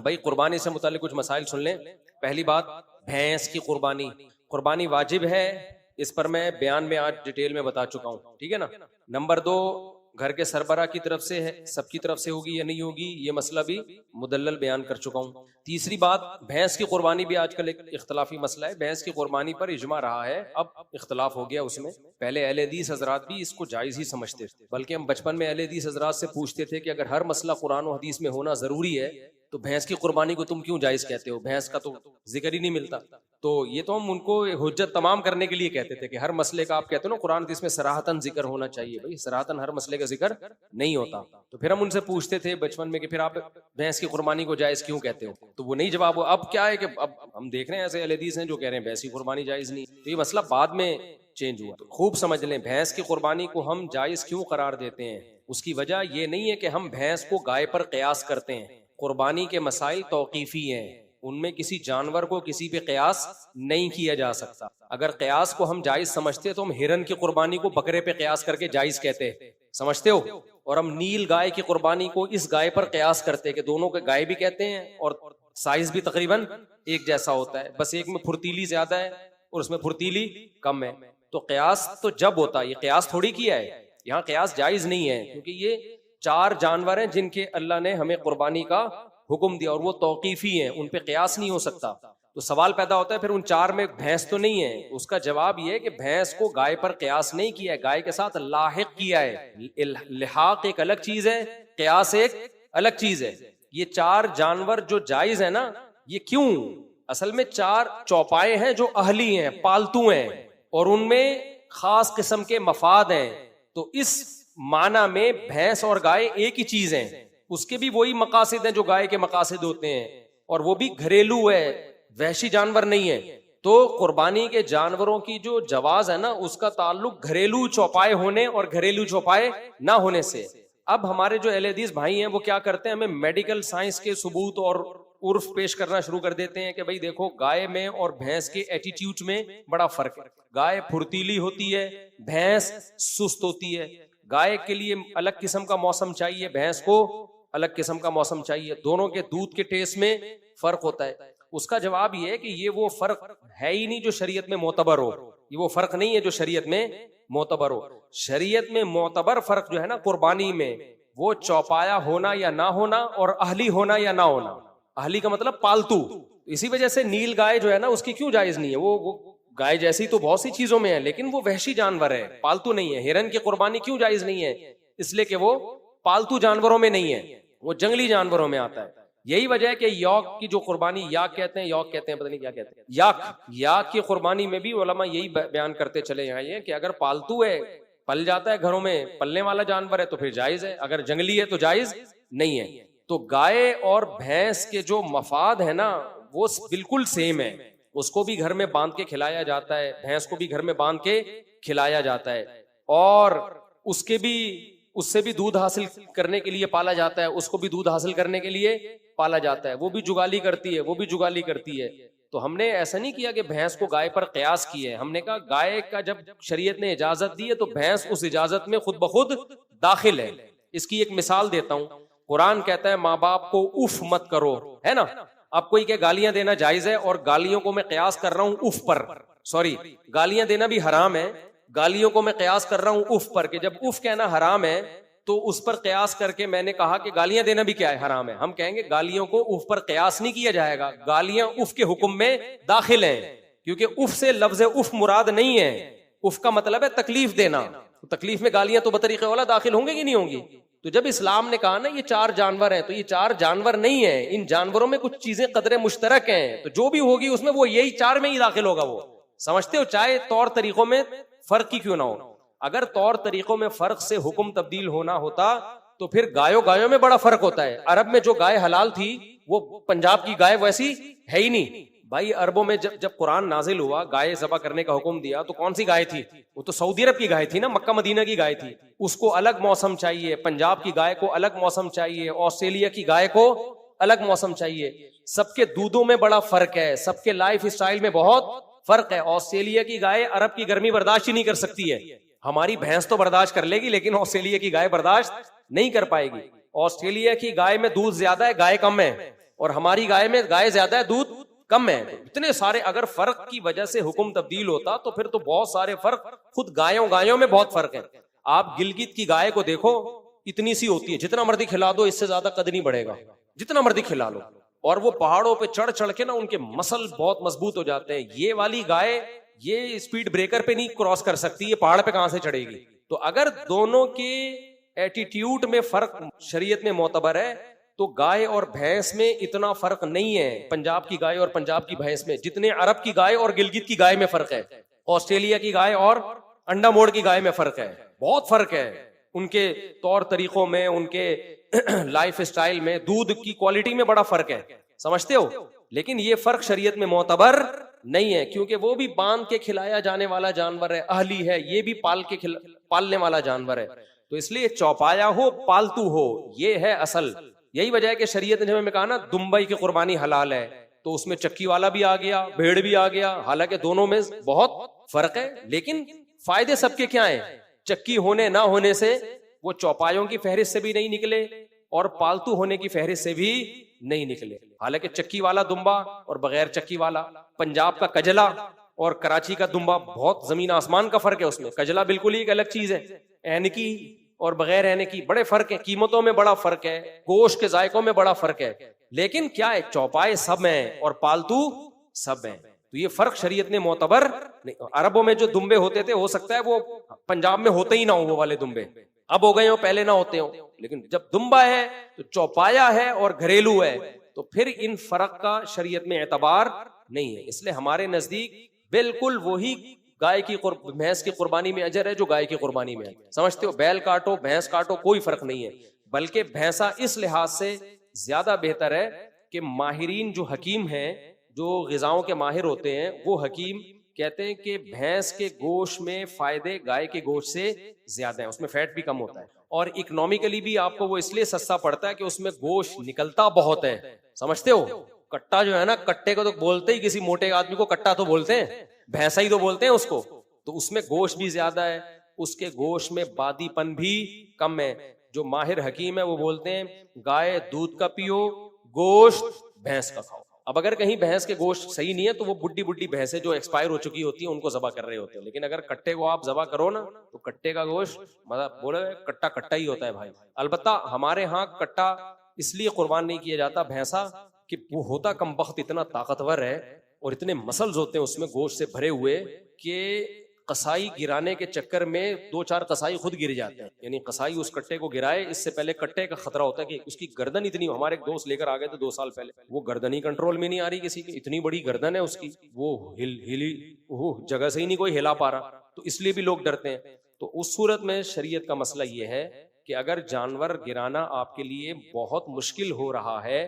भाई कुर्बानी से मुताल्लिक कुछ मसाइल सुन लें। पहली बात, भैंस की कुर्बानी वाजिब है, इस पर मैं बयान में आज डिटेल में बता चुका हूं, ठीक है ना। नंबर 2, घर के सरबराह की तरफ से है, सबकी तरफ से होगी या नहीं होगी, ये मसला भी मुदल्लल बयान कर चुका हूं। तीसरी बात, भैंस की कुर्बानी भी आजकल एक इख्तलाफी मसला है। भैंस की कुर्बानी पर इजमा रहा है, अब इख्तलाफ हो गया उसमें। पहले अहले हदीस हजरात भी इसको जायज ही समझते थे, बल्कि हम बचपन में अहले हदीस हजरात से पूछते थे कि अगर हर मसला कुरान और हदीस में होना जरूरी है तो भैंस की कुर्बानी को तुम क्यों जायज कहते हो, भैंस का तो जिक्र ही नहीं मिलता। तो ये तो हम उनको हुज्जत तमाम करने के लिए कहते थे कि हर मसले का आप कहते हो ना कुरान हदीस में सराहतन जिक्र होना चाहिए। भाई सराहतन हर मसले का जिक्र नहीं होता। तो फिर हम उनसे पूछते थे बचपन में कि फिर आप भैंस की कुर्बानी को जायज क्यों कहते हो, तो वो नहीं जवाब। अब क्या है कि अब हम देख रहे हैं ऐसे अहले हदीस हैं जो कह रहे हैं भैंस की कुर्बानी जायज नहीं। तो ये मसला बाद में चेंज हुआ। तो खूब समझ लें, भैंस की कुर्बानी को हम जायज क्यों करार देते हैं, उसकी वजह ये नहीं है कि हम भैंस को गाय पर कयास करते हैं। कुर्बानी के मसाइल तौकीफी हैं, उनमें किसी जानवर को किसी पे कयास नहीं किया जा सकता। अगर कयास को हम जायज समझते तो हम हिरन की कुर्बानी को बकरे पे कयास करके जायज कहते, समझते हो। और हम नील गाय की कुर्बानी को इस गाय पर कयास करते कि दोनों के गाय भी कहते हैं और साइज भी तकरीबन एक जैसा होता है, बस एक में फुर्तीली ज्यादा है और उसमें फुर्तीली कम है। तो कयास तो जब होता है, ये कयास थोड़ी किया है, यहाँ कयास जायज नहीं है, क्योंकि ये 4 जानवर हैं जिनके अल्लाह ने हमें कुर्बानी का हुक्म दिया और वो तौकीफी हैं, उन पे कयास नहीं हो सकता। तो सवाल पैदा होता है फिर उन 4 में भैंस तो नहीं है। उसका जवाब ये है कि भैंस को गाय पर कयास नहीं किया है, गाय के साथ लाहिक किया है। लिहाक एक अलग चीज है, कयास एक अलग चीज है। ये 4 जानवर जो जायज है ना, ये क्यों, असल में 4 चौपाए हैं जो अहली हैं, पालतू हैं और उनमें खास किस्म के मफाद हैं। तो इस माना में भैंस और गाय एक ही चीज है, उसके भी वही मकासद हैं जो गाय के मकासद होते हैं, और वो भी घरेलू है, वहशी जानवर नहीं है। तो कुर्बानी के जानवरों की जो जवाज है ना, उसका ताल्लुक घरेलू चौपाए होने और घरेलू चौपाए ना होने से। अब हमारे जो अहले हदीस भाई हैं वो क्या करते हैं, हमें मेडिकल साइंस के सबूत और उर्फ पेश करना शुरू कर देते हैं कि भाई देखो गाय में और भैंस के एटीट्यूड में बड़ा फर्क है। गाय फुर्तीली होती है, भैंस सुस्त होती है। गाय के लिए अलग किस्म का मौसम चाहिए, भैंस को अलग किस्म का मौसम चाहिए। दोनों के दूध के टेस्ट में फर्क होता है। उसका जवाब ये है कि ये वो फर्क है ही नहीं जो शरीयत में मोतबर हो, ये वो फर्क नहीं है जो शरीयत में मोतबर हो। शरीयत में मोतबर फर्क जो है ना कुर्बानी में, वो चौपाया होना या ना होना और अहली होना या ना होना। अहली का मतलब पालतू। इसी वजह से नील गाय जो है ना उसकी क्यों जायज नहीं है, वो गाय जैसी तो बहुत सी चीजों में है लेकिन वो वहशी जानवर है, पालतू नहीं है। हिरन की कुर्बानी क्यों जायज नहीं है, इसलिए कि वो पालतू जानवरों में नहीं है, वो जंगली जानवरों में आता है। यही वजह है कि यौक की जो कुर्बानी, याक कहते हैं, यौक कहते हैं, पता नहीं क्या कहते हैं, याक की कुर्बानी में भी उलमा यही बयान करते चले आए हैं कि अगर पालतू है, पल जाता है घरों में, पलने वाला जानवर है तो फिर जायज है, अगर जंगली है तो जायज नहीं है। तो गाय और भैंस के जो मफाद है ना वो बिल्कुल सेम है। उसको भी घर में बांध के खिलाया जाता है, भैंस को भी घर में बांध के खिलाया जाता है, और उससे भी दूध हासिल करने के लिए पाला जाता है, उसको भी दूध हासिल करने के लिए पाला जाता है। वो भी जुगाली करती है, वो भी जुगाली करती है। तो हमने ऐसा नहीं किया कि भैंस को गाय पर कयास किए, हमने कहा गाय का जब शरीयत ने इजाजत दी है तो भैंस उस इजाजत में खुद ब खुद दाखिल है। इसकी एक मिसाल देता हूं। कुरान कहता है माँ बाप को उफ मत करो, है ना। अब कोई क्या गालियां देना जायज है, और गालियों को मैं कयास कर रहा हूं उफ पर, सॉरी गालियां देना भी हराम है, गालियों को मैं कयास कर रहा हूं उफ पर, कि जब उफ कहना हराम है तो उस पर कयास करके मैंने कहा कि गालियां देना भी क्या है, हराम है। हम कहेंगे गालियों को उफ पर कयास नहीं किया जाएगा, गालियां उफ के हुक्म में दाखिल हैं, क्योंकि उफ से लफ्ज उफ मुराद नहीं है। उफ का मतलब है तकलीफ देना, तो तकलीफ में गालियां तो बतरीके वाला दाखिल होंगे कि नहीं होंगी। तो जब इस्लाम ने कहा ना ये 4 जानवर हैं, तो ये 4 जानवर नहीं है, इन जानवरों में कुछ चीजें कदरे मुश्तरक हैं, तो जो भी होगी उसमें वो यही 4 में ही दाखिल होगा। वो समझते हो, चाहे तौर तरीकों में फर्क ही क्यों ना हो। अगर तौर तरीकों में फर्क से हुक्म तब्दील होना होता तो फिर गायों में बड़ा फर्क होता है। अरब में जो गाय हलाल थी वो पंजाब की गाय वैसी है ही नहीं। भाई अरबों में जब कुरान नाजिल हुआ, गाय ज़बा करने का हुक्म दिया, तो कौन सी गाय थी, वो तो सऊदी अरब की गाय थी ना, मक्का मदीना की गाय थी। उसको अलग मौसम चाहिए, पंजाब की गाय को अलग मौसम चाहिए, ऑस्ट्रेलिया की गाय को अलग मौसम चाहिए। सबके दूधों में बड़ा फर्क है, सबके लाइफ स्टाइल में बहुत फर्क है। ऑस्ट्रेलिया की गाय अरब की गर्मी बर्दाश्त ही नहीं कर सकती है, हमारी भैंस तो बर्दाश्त कर लेगी लेकिन ऑस्ट्रेलिया की गाय बर्दाश्त नहीं कर पाएगी। ऑस्ट्रेलिया की गाय में दूध ज्यादा है, गाय कम है, और हमारी गाय में गाय ज्यादा है, दूध कम है। इतने सारे अगर फर्क की वजह से हुक्म तब्दील होता तो फिर तो बहुत सारे फर्क, खुद गायों में बहुत फर्क है। आप गिलगित की गाय को देखो, इतनी सी होती है, जितना मर्जी खिला दो इससे ज्यादा कद नहीं बढ़ेगा, जितना मर्जी खिला लो। और वो पहाड़ों पे चढ़ चढ़ के ना उनके मसल बहुत मजबूत हो जाते हैं। ये वाली गाय ये स्पीड ब्रेकर पे नहीं क्रॉस कर सकती, ये पहाड़ पे कहां से चढ़ेगी। तो अगर दोनों के एटीट्यूड में फर्क शरीयत में मोतबर है तो गाय और भैंस में इतना फर्क नहीं है। पंजाब की गाय और पंजाब की भैंस में जितने अरब की गाय और गिलगित की गाय में फर्क है, ऑस्ट्रेलिया की गाय और अंडा मोड़ की गाय में फर्क है, बहुत फर्क है उनके तौर तरीकों में, उनके लाइफ स्टाइल में, दूध की क्वालिटी में बड़ा फर्क है, समझते हो। लेकिन ये फर्क शरीयत में मोतबर नहीं है, क्योंकि वो भी बांध के खिलाया जाने वाला जानवर है, अहली है, ये भी पालने वाला जानवर है। तो इसलिए चौपाया हो पालतू हो, ये है असल। यही वजह है कि शरीयत ने हमें कहा ना दुम्बई की कुर्बानी हलाल है, तो उसमें चक्की वाला भी आ गया, भेड़ भी आ गया। हालांकि दोनों में बहुत फर्क है, लेकिन फायदे सबके क्या हैं। चक्की होने ना होने से वो चौपायों की फहरिस्त से भी नहीं निकले और पालतू होने की फहरिस्त से भी नहीं निकले। हालांकि चक्की वाला दुम्बा और बगैर चक्की वाला, पंजाब का कजला और कराची का दुम्बा, बहुत जमीन आसमान का फर्क है उसमें। कजला बिल्कुल ही एक अलग चीज है, ऐनकी और बगैर ऐनकी बड़े फर्क है, कीमतों में बड़ा फर्क है, गोश्त के जायकों में बड़ा फर्क है। लेकिन क्या है, चौपाए सब हैं और पालतू सब हैं। तो ये फर्क शरीयत ने मोतबर नहीं। अरबों में जो दुम्बे होते थे, हो सकता है वो पंजाब में होते ही ना हो वो वाले दुम्बे, अब हो गए हो, पहले ना होते हो। लेकिन जब दुम्बा है तो चौपाया है और घरेलू है, तो फिर इन फर्क का शरीयत में एतबार नहीं है। इसलिए हमारे नजदीक बिल्कुल वही गाय की भैंस की कुर्बानी में अजर है जो गाय की कुर्बानी में है। समझते हो, बैल काटो भैंस काटो कोई फर्क नहीं है, बल्कि भैंसा इस लिहाज से ज्यादा बेहतर है कि माहिरीन जो हकीम हैं, जो ग़िज़ाओं के माहिर होते हैं, वो हकीम कहते हैं कि भैंस के गोश्त में फायदे गाय के गोश्त से ज्यादा है, उसमें फैट भी कम होता है और इकोनॉमिकली भी आपको वो इसलिए सस्ता पड़ता है कि उसमें गोश्त निकलता बहुत है। समझते हो, कट्टा जो है ना, कट्टे को तो बोलते ही, किसी मोटे आदमी को कट्टा तो बोलते हैं, भैंसा ही तो बोलते हैं उसको। तो उसमें गोश्त भी ज्यादा है, उसके गोश्त में बादीपन भी कम है। जो माहिर हकीम है वो बोलते हैं गाय दूध का पियो, गोश्त भैंस का खाओ। अब अगर कहीं भैंस के गोश्त सही नहीं है तो वो बुड्ढी बुड्ढी भैंसें जो एक्सपायर हो चुकी होती है उनको ज़बा कर रहे होते हैं। लेकिन अगर कट्टे को आप ज़बा करो ना तो कट्टे का गोश्त, मतलब बोले कट्टा कट्टा ही होता है भाई। अलबत्ता हमारे यहाँ कट्टा इसलिए कुर्बान नहीं किया जाता भैंसा कि वो होता कमबख्त इतना ताकतवर है और इतने मसल्स होते हैं उसमें गोश्त से भरे हुए कि कसाई गिराने के चक्कर में 2-4 कसाई खुद गिर जाते हैं। यानी कसाई उस कट्टे को गिराए इससे पहले कट्टे का खतरा होता है कि उसकी गर्दन इतनी, हमारे एक दोस्त लेकर आ गए थे 2 साल पहले, वो गर्दन ही कंट्रोल में नहीं आ रही किसी की, इतनी बड़ी गर्दन है उसकी, वो हिली वो जगह से ही नहीं कोई हिला पा रहा। तो इसलिए भी लोग डरते हैं। तो उस सूरत में शरीयत का मसला ये है कि अगर जानवर गिराना आपके लिए बहुत मुश्किल हो रहा है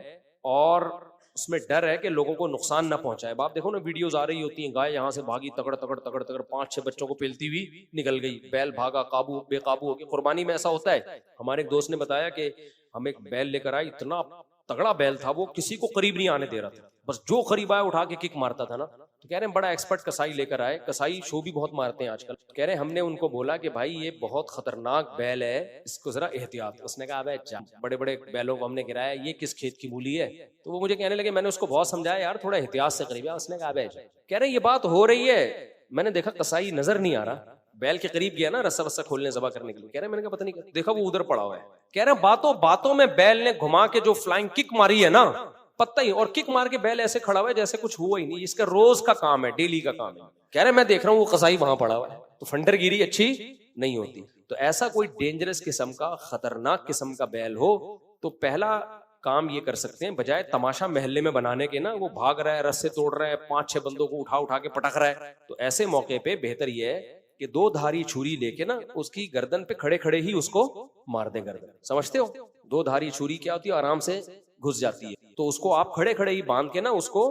और उसमें डर है कि लोगों को नुकसान ना पहुंचाए। आप देखो ना, वीडियोस आ रही होती हैं, गाय यहाँ से भागी तगड़ तगड़ तगड़ तगड़ 5-6 बच्चों को पेलती हुई निकल गई, बैल भागा काबू बेकाबू हो गया। कुर्बानी में ऐसा होता है। हमारे एक दोस्त ने बताया कि हम एक बैल लेकर आए, इतना तगड़ा बैल था, वो किसी को करीब नहीं आने दे रहा था, बस जो करीब आया उठा के किक मारता था ना। तो कह रहे हैं बड़ा एक्सपर्ट कसाई लेकर आए, कसाई शो भी बहुत मारते हैं आजकल। कह रहे हैं हमने उनको बोला कि भाई ये बहुत खतरनाक बैल है, इसको जरा एहतियात। उसने कहा अबे बड़े बड़े बैलों को हमने गिराया, ये किस खेत की मूली है। तो वो मुझे कहने लगे, मैंने उसको बहुत समझाया यार थोड़ा एहतियात से करीब। उसने कहा अबे, कह रहे ये बात हो रही है, मैंने देखा कसाई नजर नहीं आ रहा, बैल के करीब गया ना रस्सा वस्सा खोलने ज़बा करने के लिए, कह रहे मैंने कहा पता नहीं, देखा वो उधर पड़ा हुआ है। कह रहे बातों बातों में बैल ने घुमा के जो फ्लाइंग किक मारी है ना, पता ही, और किक मार के बैल ऐसे खड़ा हुआ है जैसे कुछ हुआ ही नहीं। इसका रोज का काम है, डेली का काम है। कह रहे मैं देख रहा हूँ वो कसाई वहां पड़ा हुआ है। तो फंडरगिरी अच्छी नहीं होती। तो ऐसा कोई डेंजरस किस्म का, खतरनाक किस्म का बैल हो तो पहला काम ये कर सकते हैं, बजाय तमाशा महल्ले में बनाने के ना, वो भाग रहा है, रस्से तोड़ रहा है, 5-6 बंदों को उठा उठा के पटक रहा है, तो ऐसे मौके पे बेहतर ये है कि 2 धारी छुरी लेके ना उसकी गर्दन पे खड़े खड़े ही उसको मार दे गर्दन। समझते हो, 2 धारी छुरी क्या होती है, आराम से घुस जाती है। तो उसको आप खड़े खड़े ही बांध के ना उसको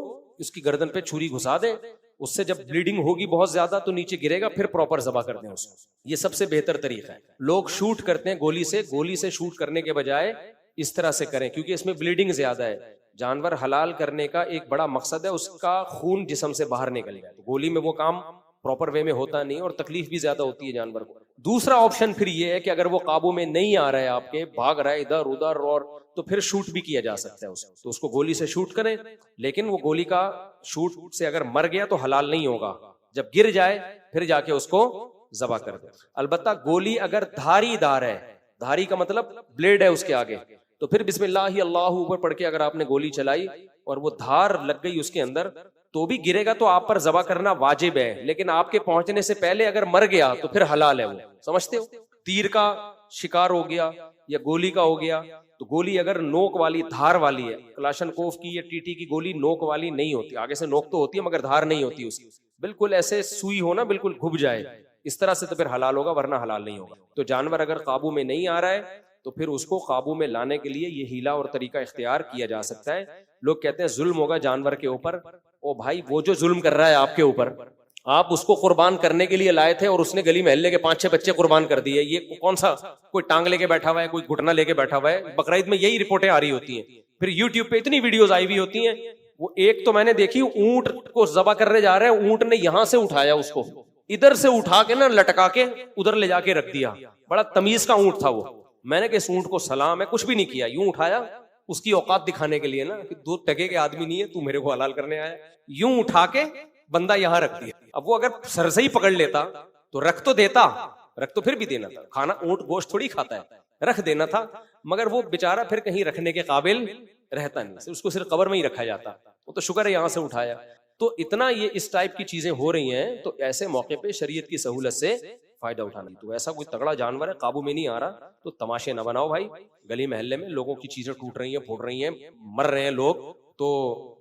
उसकी गर्दन पे छुरी घुसा दे, उससे जब ब्लीडिंग होगी बहुत ज्यादा तो नीचे गिरेगा, फिर प्रॉपर ज़बा कर दें उसको। ये सबसे बेहतर तरीका है। लोग शूट करते हैं गोली से शूट करने के बजाय इस तरह से करें, क्योंकि इसमें ब्लीडिंग ज्यादा है। जानवर हलाल करने का एक बड़ा मकसद है उसका खून जिस्म से बाहर निकल जाए। तो गोली में वो काम प्रॉपर वे में होता नहीं और तकलीफ भी ज्यादा होती है जानवर को। दूसरा ऑप्शन फिर ये है कि अगर वो काबू में नहीं आ रहा है आपके, भाग रहा है इधर उधर, और तो फिर शूट भी किया जा सकता है उसको, तो उसको गोली से शूट करें, लेकिन वो गोली का शूट से अगर मर गया तो हलाल नहीं होगा, जब गिर जाए फिर जाके उसको ज़बह कर दे। अलबत्ता गोली अगर धारीदार है, धारी का मतलब ब्लेड है उसके आगे, तो फिर बिस्मिल्लाह अल्लाहू ऊपर पढ़ के अगर आपने गोली चलाई और वो धार लग गई उसके अंदर, तो भी गिरेगा, तो आप पर ज़बह करना वाजिब है, लेकिन आपके पहुंचने से पहले अगर मर गया तो फिर हलाल है वो। समझते हो? तीर का शिकार हो गया या गोली का हो गया, तो गोली अगर नोक वाली धार वाली है, कलाशनकोफ की या टीटी की गोली नोक वाली नहीं होती, आगे से नोक तो होती है मगर धार नहीं होती उसकी, बिल्कुल ऐसे सुई हो ना, बिल्कुल घुप जाए, इस तरह से तो फिर हलाल होगा, वरना हलाल नहीं होगा। तो जानवर अगर काबू में नहीं आ रहा है तो फिर उसको काबू में लाने के लिए ये हीला और तरीका इख्तियार किया जा सकता है। लोग कहते हैं जुल्म होगा जानवर के ऊपर। ओ भाई, वो जो जुल्म कर रहा है आपके ऊपर, आप उसको कुर्बान करने के लिए लाए थे और उसने गली मोहल्ले के 5-6 बच्चे कुर्बान कर दिए, ये कौन सा कोई टांग लेके बैठा हुआ है, कोई घुटना लेके बैठा हुआ है? बकरीद में यही रिपोर्टें आ रही होती हैं, फिर यूट्यूब पे इतनी वीडियोस आई हुई होती हैं। वो एक तो मैंने देखी, ऊंट को ज़बह करने जा रहे हैं, ऊंट ने यहां से उठाया उसको, इधर से उठा के ना लटका के उधर ले जाके रख दिया, बड़ा तमीज का ऊंट था वो। मैंने कि इस ऊंट को सलाम है, कुछ भी नहीं किया, यूं उठाया उसकी औकात दिखाने के लिए ना, कि 2 टके के आदमी नहीं है, तू मेरे को हलाल करने आया, यूं उठा के बंदा यहां रख दिया। अब वो अगर सर से ही पकड़ लेता तो रख तो देता, रख तो फिर भी देना था, खाना ऊंट गोश्त थोड़ी खाता है, रख देना था, मगर वो बेचारा फिर कहीं रखने के काबिल रहता नहीं, उसको सिर्फ कब्र में ही रखा जाता। वो तो शुक्र है यहां से उठाया। तो इतना ये इस टाइप की चीजें हो रही हैं, तो ऐसे मौके पे शरीयत की सहूलत से फायदा उठाना। तो ऐसा कोई तगड़ा जानवर है काबू में नहीं आ रहा, तो तमाशे न बनाओ भाई। गली मोहल्ले में लोगों की चीजें टूट रही हैं, फूट रही हैं, मर रहे हैं लोग, तो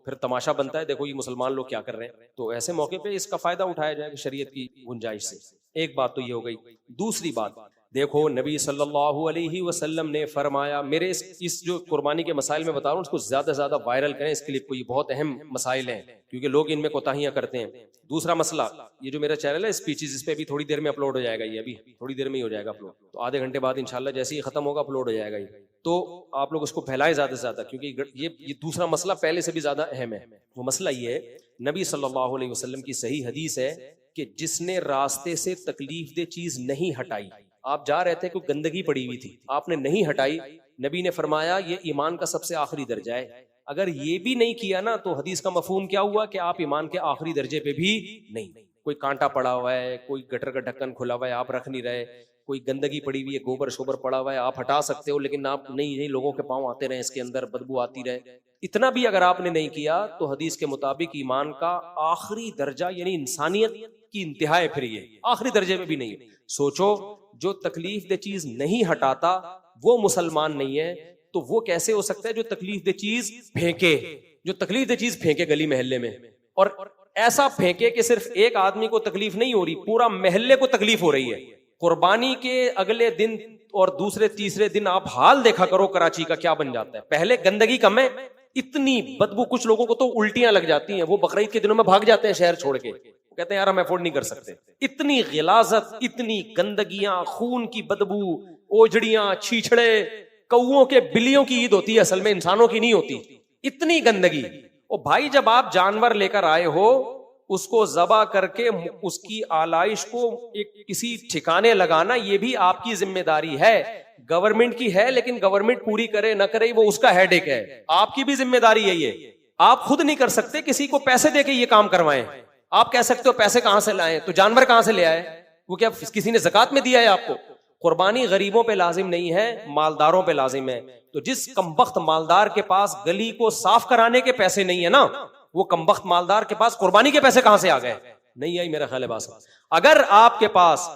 फिर तमाशा बनता है, देखो ये मुसलमान लोग क्या कर रहे हैं। तो ऐसे मौके पे इसका फायदा उठाया जाए शरीयत की गुंजाइश से। एक बात तो ये हो गई। दूसरी बात देखो, नबी सल्लल्लाहु अलैहि वसल्लम ने फरमाया, मेरे इस जो कुर्बानी के मसाइल में बता रहा हूँ उसको ज्यादा से ज्यादा वायरल करें इस क्लिप को, ये बहुत अहम मसाइल हैं, क्योंकि लोग इनमें कोताहियां करते हैं। दूसरा मसला, ये जो मेरा चैनल है स्पीचेस, इस पे भी थोड़ी देर में अपलोड हो जाएगा, ये अभी थोड़ी देर में ही हो जाएगा अपलोड, तो आधे घंटे बाद इंशाल्लाह जैसे ही खत्म होगा अपलोड हो जाएगा ये। तो आप लोग उसको फैलाएं ज्यादा से ज्यादा, क्योंकि ये दूसरा मसला पहले से भी ज्यादा अहम है। वो मसला ये है, नबी सल्लल्लाहु अलैहि वसल्लम की सही हदीस है कि जिसने रास्ते से तकलीफ दे चीज नहीं हटाई, आप जा रहे थे, कोई गंदगी पड़ी हुई थी, आपने नहीं हटाई, नबी ने फरमाया ये ईमान का सबसे आखिरी दर्जा है। अगर ये भी नहीं किया ना, तो हदीस का मफहूम क्या हुआ कि आप ईमान के आखिरी दर्जे पे भी नहीं। कोई कांटा पड़ा हुआ है, कोई गटर का ढक्कन खुला हुआ है, आप रख नहीं रहे, कोई गंदगी पड़ी हुई है, गोबर शोबर पड़ा हुआ है, आप हटा सकते हो, लेकिन आप नहीं लोगों के पांव आते रहे इसके अंदर, बदबू आती रहे, इतना भी अगर आपने नहीं किया, तो हदीस के मुताबिक ईमान का आखिरी दर्जा यानी इंसानियत की इंतहा है, फिर ये आखिरी दर्जे में भी नहीं। सोचो, जो तकलीफ दे चीज नहीं हटाता वो मुसलमान नहीं है, तो वो कैसे हो सकता है जो तकलीफ दे चीज फेंके, जो तकलीफ दे चीज फेंके गली मोहल्ले में, और ऐसा फेंके कि सिर्फ एक आदमी को तकलीफ नहीं हो रही, पूरा मोहल्ले को तकलीफ हो रही है। कुर्बानी के अगले दिन और दूसरे तीसरे दिन आप हाल देखा करो कराची का क्या बन जाता है। पहले गंदगी कम है, इतनी बदबू, कुछ लोगों को तो उल्टियां लग जाती हैं, वो बकरीद के दिनों में भाग जाते हैं शहर छोड़ के, कहते हैं यार हम अफोर्ड नहीं कर सकते। इतनी गिलाजत, इतनी गंदगियां, खून की बदबू, ओजड़ियां, छीछड़े, कौओं के बिल्लियों की ईद होती है, असल में इंसानों की नहीं होती, इतनी गंदगी। ओ भाई, जब आप जानवर लेकर आए हो, उसको ज़बा करके उसकी आलाइश को एक किसी ठिकाने लगाना, ये भी आपकी जिम्मेदारी है, गवर्नमेंट की है, लेकिन गवर्नमेंट पूरी करे ना करे वो उसका हेडेक है, आपकी भी जिम्मेदारी है ये। आप खुद नहीं कर सकते, किसी को पैसे देके ये काम करवाएं। आप कह सकते हो पैसे कहां से लाएं, तो जानवर कहां से ले आए? वो क्या किसी ने ज़कात में दिया है आपको? कुर्बानी गरीबों पे लाजिम नहीं है, मालदारों पे लाजिम है। तो जिस कमबख्त मालदार के पास गली को साफ कराने के पैसे नहीं है ना, वो कमबख्त मालदार के पास कुर्बानी के पैसे कहां से आ गए? नहीं आई मेरा ख्याल है बात। अगर आपके पास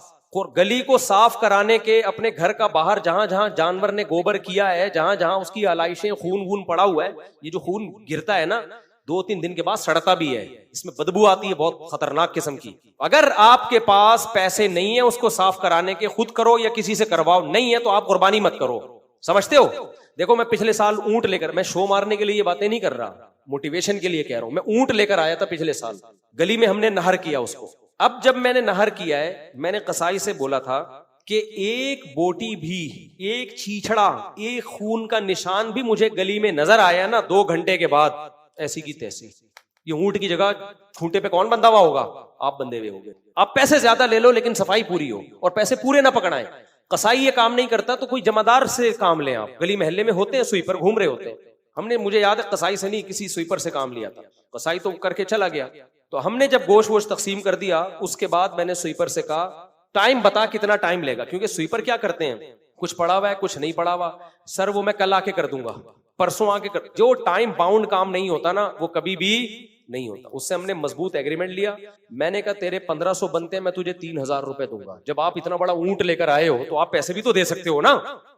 गली को साफ कराने के, अपने घर का बाहर जहां जहां जानवर ने गोबर किया है, जहां जहां उसकी आलाइशें, खून वून पड़ा हुआ है, ये जो खून गिरता है ना 2-3 दिन के बाद सड़ता भी है, इसमें बदबू आती है बहुत खतरनाक किस्म की। अगर आपके पास पैसे नहीं है उसको साफ कराने के, खुद करो या किसी से करवाओ, नहीं है तो आप कुर्बानी मत करो। समझते हो? देखो, मैं पिछले साल ऊंट लेकर, मैं शो मारने के लिए ये बातें नहीं कर रहा, मोटिवेशन के लिए कह रहा हूं। मैं ऊंट लेकर आया था पिछले साल, गली में हमने नहर किया उसको। अब जब मैंने नहर किया है, मैंने कसाई से बोला था कि एक बोटी भी, एक छीछड़ा, एक खून का निशान भी मुझे गली में नजर आया ना 2 घंटे के बाद, ऐसी की तैसी, ये ऊंट की जगह खूंटे पे कौन बंधा हुआ होगा? आप बंधे हुए होगे। आप पैसे ज्यादा ले लो लेकिन सफाई पूरी हो, और पैसे पूरे ना पकड़ाएं। कसाई ये काम नहीं करता तो कोई जमादार से काम लें। आप गली मोहल्ले में होते हैं स्वीपर घूम रहे होते हैं। हमने, मुझे याद है, कसाई से नहीं किसी स्वीपर से काम लिया था। कसाई तो करके चला गया। तो हमने जब गोश्त वोश्त तकसीम कर दिया, उसके बाद मैंने स्वीपर से कहा टाइम बता कितना टाइम लेगा, क्योंकि स्वीपर क्या करते हैं, कुछ पड़ा हुआ है कुछ नहीं पड़ा हुआ। सर वो मैं कल आके कर दूंगा, परसों आके कर। जो टाइम बाउंड काम नहीं होता ना वो कभी भी नहीं होता। उससे हमने मजबूत एग्रीमेंट लिया। मैंने कहा तेरे 1500 बनते हैं, मैं तुझे 3000 रुपए दूंगा। जब आप इतना बड़ा ऊंट लेकर आए हो तो आप पैसे भी तो दे सकते हो ना।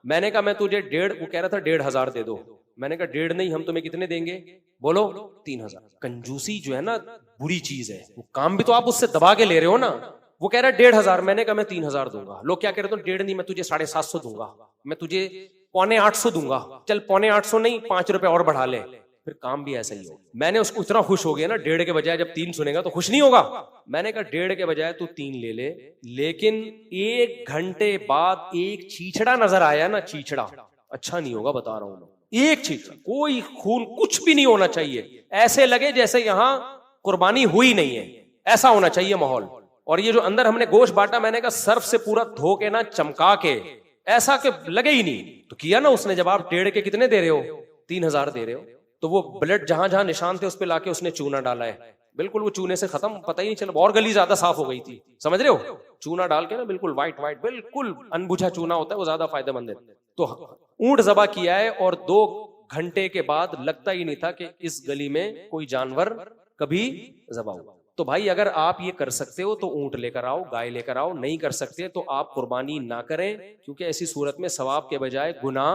मैंने कहा मैं तुझे 1.5, वो कह रहा था 1500 दे दो। मैंने कहा 1.5 नहीं, हम तुम्हें कितने देंगे बोलो? 3000। कंजूसी जो है ना बुरी चीज है। वो काम भी तो आप उससे दबा के ले रहे हो ना। वो कह रहा है 1500, मैंने कहा मैं 3000 दूंगा। लोग क्या कह रहे थे, 1.5 नहीं, मैं तुझे 750 दूंगा, मैं तुझे 750 दूंगा। चल 750 नहीं, 5 रुपए और बढ़ा ले, फिर काम भी ऐसा ही हो। मैंने उसको इतना खुश हो गया ना, 1.5 के बजाय जब 3 सुनेगा तो खुश नहीं होगा। मैंने कहा 1.5 के बजाय तू 3 ले ले, लेकिन 1 घंटे बाद एक चीछड़ा नजर आया ना, चीछड़ा, अच्छा नहीं होगा, बता रहा हूं। एक चीज, कोई खून कुछ भी नहीं होना चाहिए, ऐसे लगे जैसे यहां कुर्बानी हुई नहीं है, ऐसा होना चाहिए माहौल। और ये जो अंदर हमने गोश्त बांटा, मैंने कहा सर्फ से पूरा धो के ना, चमका के, ऐसा के लगे ही नहीं। तो किया ना उसने। जब आप 1.5 के कितने दे रहे हो, 3000 दे रहे हो, तो वो ब्लड जहां जहां निशान थे उस पे लाके उसने चूना डाला है। बिल्कुल वो चूने से खत्म, पता ही नहीं चला। और गली ज्यादा साफ हो गई थी, समझ रहे हो? चूना डाल के ना, बिल्कुल व्हाइट व्हाइट, बिल्कुल अनबुझा चूना होता है, वो ज्यादा फायदेमंद है। तो ऊंट ज़बा किया है, और 2 घंटे के बाद लगता ही नहीं था कि इस गली में कोई जानवर कभी ज़बा हुआ। तो भाई अगर आप ये कर सकते हो तो ऊंट लेकर आओ, गाय लेकर आओ। नहीं कर सकते तो आप कुर्बानी ना करें, क्योंकि ऐसी सूरत में सवाब के बजाय गुनाह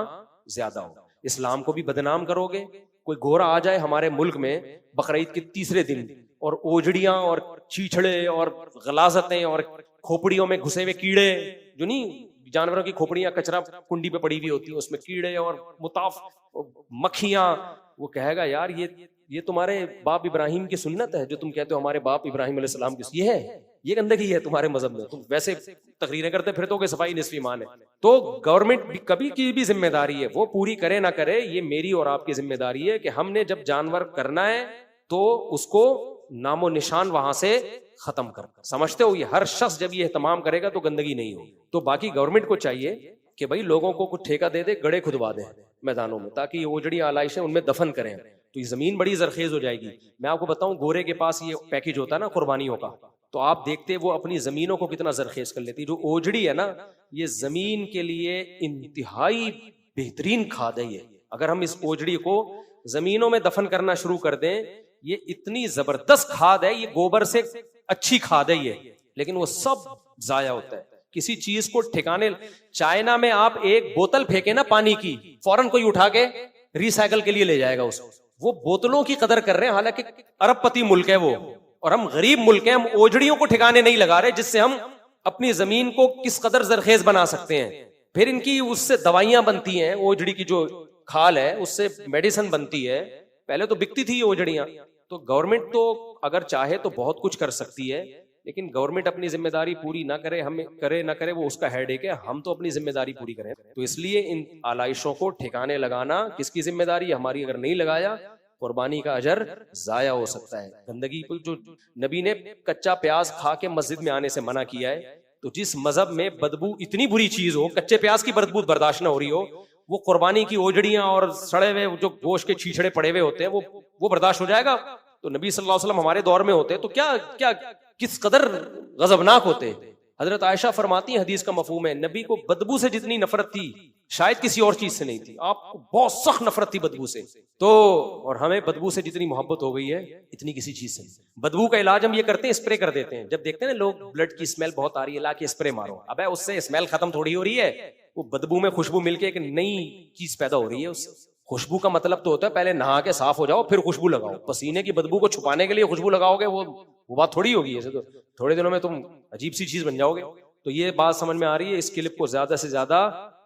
ज्यादा हो। इस्लाम को भी बदनाम करोगे। कोई गोरा आ जाए हमारे मुल्क में बकरीद के तीसरे दिन, और ओजड़ियां और चीछड़े और गलाजतें और खोपड़ियों में घुसे हुए कीड़े, जो नहीं जानवरों की खोपड़ियां कचरा कुंडी पे पड़ी हुई होती है, उसमें कीड़े और मुताफ मक्खियां, वो कहेगा यार ये तुम्हारे बाप इब्राहिम की सुन्नत है, जो तुम कहते हो हमारे बाप इब्राहिम अलैहिस्सलाम की, ये है, ये गंदगी है तुम्हारे मजहब में। तुम वैसे तकरीरें करते फिर तो कि सफाई निस्फ ईमान है। तो गवर्नमेंट भी कभी की भी जिम्मेदारी है, वो पूरी करे ना करे, ये मेरी और आपकी जिम्मेदारी है कि हमने जब जानवर करना है तो उसको नामो निशान वहां से खत्म कर। समझते हो? ये हर शख्स जब ये एहतमाम करेगा तो गंदगी नहीं होगी। तो बाकी गवर्नमेंट को चाहिए कि भाई लोगों को कुछ ठेका दे दे, गड़े खुदवा दे मैदानों में, ताकि ये ओजड़ी आलाइशें उनमें दफन करें, तो ये जमीन बड़ी जरखेज हो जाएगी। मैं आपको बताऊं, गोरे के पास ये पैकेज होता है ना कुर्बानियों का, तो आप देखते वो अपनी जमीनों को कितना जरखेज कर लेती। जो ओजड़ी है ना, ये जमीन के लिए इंतहाई बेहतरीन खाद है। ये अगर हम इस ओजड़ी को जमीनों में दफन करना शुरू कर दें, ये इतनी जबरदस्त खाद है, ये गोबर से अच्छी खाद है ये, लेकिन वो सब जाया होता है। किसी चीज को ठिकाने, चाइना में आप एक बोतल फेंके ना पानी की, फौरन कोई उठा के रिसाइकल के लिए ले जाएगा उसको। वो बोतलों की कदर कर रहे हैं, हालांकि अरबपति मुल्क है वो, और हम गरीब मुल्क हैं। हम ओजड़ियों को ठिकाने नहीं लगा रहे, जिससे हम अपनी जमीन को किस कदर जरखेज बना सकते हैं। फिर इनकी उससे दवाइयां बनती हैं, ओजड़ी की जो खाल है उससे मेडिसिन बनती है। पहले तो बिकती थी ओजड़ियां। तो गवर्नमेंट तो अगर चाहे तो बहुत कुछ कर सकती है, लेकिन गवर्नमेंट अपनी जिम्मेदारी पूरी ना करे, हम करे ना करे वो उसका हेडेक है। हम तो अपनी जिम्मेदारी पूरी करें। तो इसलिए इन आलाइशों को ठिकाने लगाना किसकी जिम्मेदारी है? हमारी। अगर नहीं लगाया, कुर्बानी का अजर जाया हो सकता है। गंदगी को, जो नबी ने कच्चा प्याज खा के मस्जिद में आने से मना किया है, तो जिस मजहब में बदबू इतनी बुरी चीज हो, कच्चे प्याज की बदबू बर्दाश्त न हो रही हो, वो कुर्बानी की ओजड़ियां और सड़े हुए जो गोश्त के छीछड़े पड़े हुए होते हैं, वो बर्दाश्त हो जाएगा? तो नबी सल्लल्लाहु अलैहि वसल्लम हमारे दौर में होते तो क्या क्या किस कदर गजबनाक होते। हजरत आयशा फरमाती हैं, हदीस का मफहूम है, नबी को बदबू से जितनी नफरत थी शायद किसी और चीज से नहीं थी। आपको बहुत सख्त नफरत थी बदबू से, तो और हमें बदबू से जितनी मोहब्बत हो गई है इतनी किसी चीज से। बदबू का इलाज हम ये करते हैं, स्प्रे कर देते हैं। जब देखते हैं ना लोग ब्लड की स्मेल बहुत आ रही है, ला के स्प्रे मारो। अबे उससे स्मेल खत्म थोड़ी हो रही है, वो बदबू में खुशबू मिलके एक नई चीज पैदा हो रही है उससे। खुशबू का मतलब तो होता है पहले नहा के साफ हो जाओ फिर खुशबू लगाओ। पसीने की बदबू को छुपाने के लिए खुशबू लगाओगे, वो बात थोड़ी होगी। ऐसे तो थोड़े दिनों में तुम अजीब सी चीज बन जाओगे। तो ये बात समझ में आ रही है। इस क्लिप को ज्यादा से ज्यादा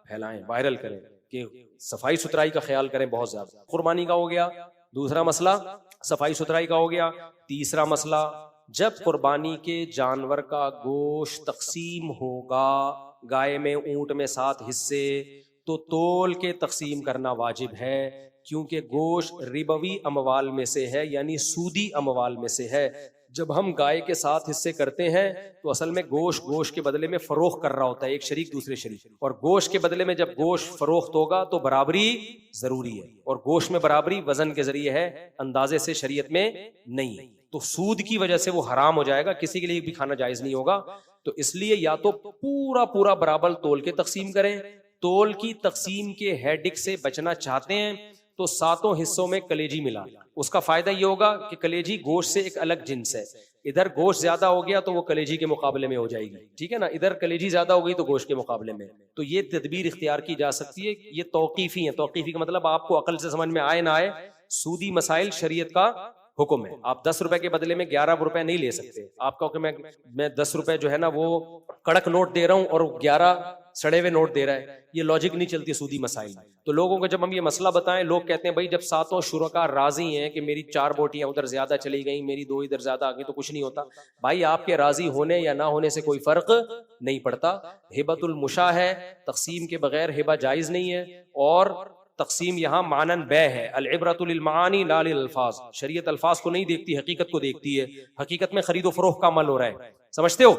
फैलाएं, वायरल करें, कि सफाई सुथराई का ख्याल करें बहुत ज्यादा। कुर्बानी का हो गया दूसरा मसला, सफाई सुथराई का हो गया तीसरा मसला। जब कुर्बानी के जानवर का गोश्त तकसीम होगा, गाय में ऊंट में 7 हिस्से, तो तोल के तकसीम करना वाजिब है। क्योंकि गोश्त रिबवी अमवाल में से है, यानी सूदी अमवाल में से है। जब हम गाय के 7 हिस्से करते हैं तो असल में गोश्त के बदले में फरोख्त कर रहा होता है एक शरीक दूसरे शरीक, और गोश्त के बदले में जब गोश्त फरोख्त होगा तो बराबरी जरूरी है, और गोश्त में बराबरी वजन के जरिए है, अंदाजे से शरीयत में नहीं है। तो सूद की वजह से वो हराम हो जाएगा, किसी के लिए भी खाना जायज नहीं होगा। तो इसलिए या तो पूरा बराबर तोल के तकसीम करें। तोल की तकसीम के हेडिक से बचना चाहते हैं तो 7 हिस्सों में कलेजी मिला। उसका फायदा ये होगा कि कलेजी गोश्त से एक अलग जिन्स है। इधर गोश्त ज्यादा हो गया तो वो कलेजी के मुकाबले में हो जाएगी, ठीक है ना। इधर कलेजी ज्यादा हो गई तो गोश्त के मुकाबले में। तो ये तदबीर इख्तियार की जा सकती है। ये तौकीफी है। तौकीफी का मतलब आपको अकल से समझ में आए ना आए, सूदी मसाइल शरीयत का हुक्म है। आप 10 रुपए के बदले में 11 रुपए नहीं ले सकते। आपका कि मैं 10 रुपए जो है ना वो कड़क नोट दे रहा हूं और 11 सड़े हुए नोट दे रहा है, ये लॉजिक नहीं चलती सूदी मसाइल। तो लोगों को जब हम ये मसला बताएं, लोग कहते हैं भाई जब 7 शुरका राजी हैं कि मेरी 4 बोटियां उधर ज्यादा चली गई, मेरी 2 इधर ज्यादा आ गई, तो कुछ नहीं होता। भाई आपके राजी होने या ना होने से कोई फर्क नहीं पड़ता। हिबतुल मुशा है, तकसीम के बगैर हिबा जायज नहीं है, और तकसीम यहाँ मानन बै है। अल इब्रतुल लिल मानी ला लिल अल्फाज। शरीयत अल्फाज को नहीं देखती, हकीकत को देखती है। हकीकत में खरीदो फरोख्त का अमल हो रहा है, समझते हो।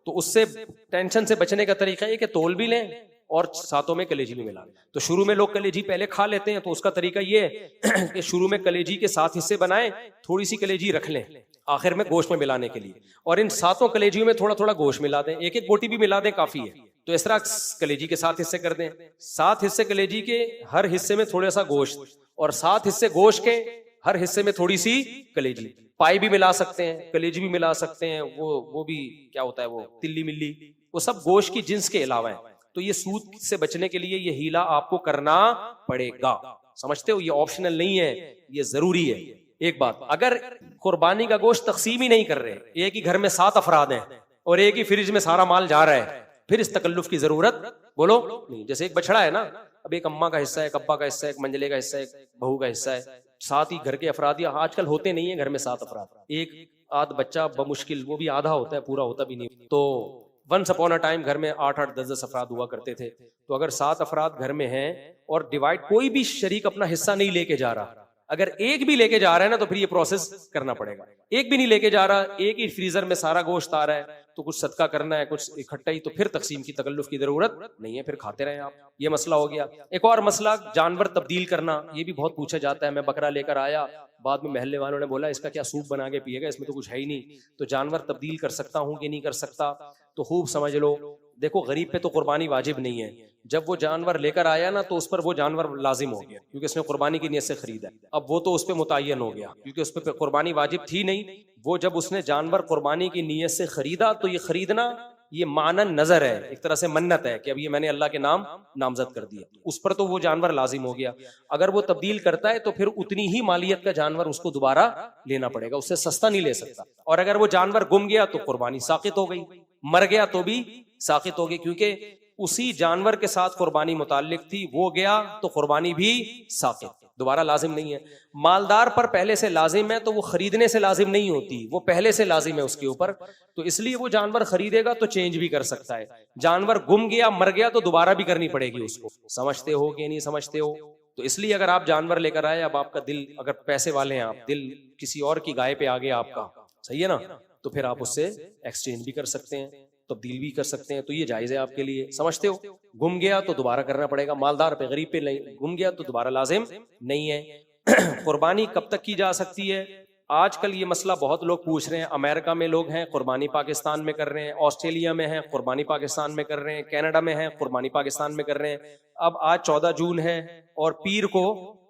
तो उससे टेंशन से बचने का तरीका है कि तोल भी लें और 7 में कलेजी भी मिला। तो शुरू में लोग कलेजी पहले खा लेते हैं, तो उसका तरीका ये है कि शुरू में कलेजी के 7 हिस्से बनाएं, थोड़ी सी कलेजी रख लें आखिर में गोश्त में मिलाने के लिए, और इन 7 कलेजियों में थोड़ा थोड़ा गोश्त मिला दें। एक बोटी भी मिला दें, काफी है। तो इस तरह कलेजी के 7 हिस्से कर दें। 7 हिस्से कलेजी के, हर हिस्से में थोड़ा सा गोश्त, और 7 हिस्से गोश्त के, हर हिस्से में थोड़ी सी कलेजी। पाई भी मिला सकते हैं, कलेजी भी मिला सकते हैं, वो भी क्या होता है, वो तिल्ली मिल्ली, वो सब गोश्त की जिन्स के अलावा है। तो ये सूद से बचने के लिए ये हीला आपको करना पड़ेगा, समझते हो। ये ऑप्शनल नहीं है, ये जरूरी है। एक बात, अगर कुर्बानी का गोश्त तकसीम ही नहीं कर रहे, एक ही घर में 7 अफराद हैं और एक ही फ्रिज में सारा माल जा रहा है, फिर इस तकल्लुफ की जरूरत बोलो नहीं। जैसे एक बछड़ा है ना, अब एक अम्मा का हिस्सा है, एक अब्बा का हिस्सा है, एक मंजले का हिस्सा है, एक बहू का हिस्सा है, 7 ही घर के अफराद। या आजकल होते नहीं है घर में 7 अफराद, एक आध बच्चा बमुश्किल, वो भी आधा होता है, पूरा होता भी नहीं। तो वंस अपॉन अ टाइम घर में 8-8, 10-10 अफराद हुआ करते थे। तो अगर 7 अफराद घर में हैं और डिवाइड, कोई भी शरीक अपना हिस्सा नहीं लेके जा रहा, अगर एक भी लेके जा रहा है ना तो फिर ये प्रोसेस करना पड़ेगा। एक भी नहीं लेके जा रहा, एक ही फ्रीजर में सारा गोश्त आ रहा है, तो कुछ सदका करना है, कुछ इकट्ठा ही, तो फिर तकसीम की तकल्लुफ की जरूरत नहीं है, फिर खाते रहें आप। ये मसला हो गया। एक और मसला, जानवर तब्दील करना, ये भी बहुत पूछा जाता है। मैं बकरा लेकर आया, बाद में महल्ले वालों ने बोला इसका क्या सूप बना के पिएगा, इसमें तो कुछ है ही नहीं, तो जानवर तब्दील कर सकता हूँ कि नहीं कर सकता। तो खूब समझ लो, देखो गरीब पे तो कुर्बानी वाजिब नहीं है। जब वो जानवर लेकर आया ना तो उस पर वो जानवर लाजिम हो गया, क्योंकि उसने कुर्बानी की नियत से खरीदा। अब वो तो उस पर मुतय्यन हो गया, क्योंकि उस पर कुर्बानी वाजिब थी नहीं। वो जब उसने जानवर कुर्बानी की नियत से खरीदा, तो ये खरीदना ये मानन नजर है, एक तरह से मन्नत है कि अब ये मैंने अल्लाह के नाम नामजद कर दिया, उस पर तो वो जानवर लाजिम हो गया। अगर वो तब्दील करता है तो फिर उतनी ही मालियत का जानवर उसको दोबारा लेना पड़ेगा, उससे सस्ता नहीं ले सकता। और अगर वो जानवर गुम गया तो कुर्बानी साकित हो गई, मर गया तो भी साकित हो गई, क्योंकि उसी जानवर के साथ कुर्बानी मुताल्लिक थी, वो गया तो कुर्बानी भी साकित, दोबारा लाजिम नहीं है। मालदार पर पहले से लाजिम है तो वो खरीदने से लाजिम नहीं होती, वो पहले से लाजिम है उसके ऊपर, तो इसलिए वो जानवर खरीदेगा तो चेंज भी कर सकता है। जानवर गुम गया, मर गया तो दोबारा भी करनी पड़ेगी उसको। समझते हो कि नहीं समझते हो? तो इसलिए अगर आप जानवर लेकर आए, अब आपका दिल, अगर पैसे वाले हैं आप, दिल किसी और की गाय पे आ गया आपका, सही है ना, तो फिर आप उससे एक्सचेंज भी कर सकते हैं, तब्दील भी कर सकते हैं, तो ये जायज है आपके लिए। समझते हो? गुम गया तो दोबारा करना पड़ेगा, मालदार पे, गरीब पे नहीं, गुम गया तो दोबारा लाजिम नहीं है। कुर्बानी कब तक की जा सकती है? आजकल ये मसला बहुत लोग पूछ रहे हैं। अमेरिका में लोग हैं, कुर्बानी पाकिस्तान में कर रहे हैं, ऑस्ट्रेलिया में हैं, कुर्बानी पाकिस्तान में कर रहे हैं, कनाडा में हैं, कुर्बानी पाकिस्तान में कर रहे हैं। अब आज 14 जून है और पीर को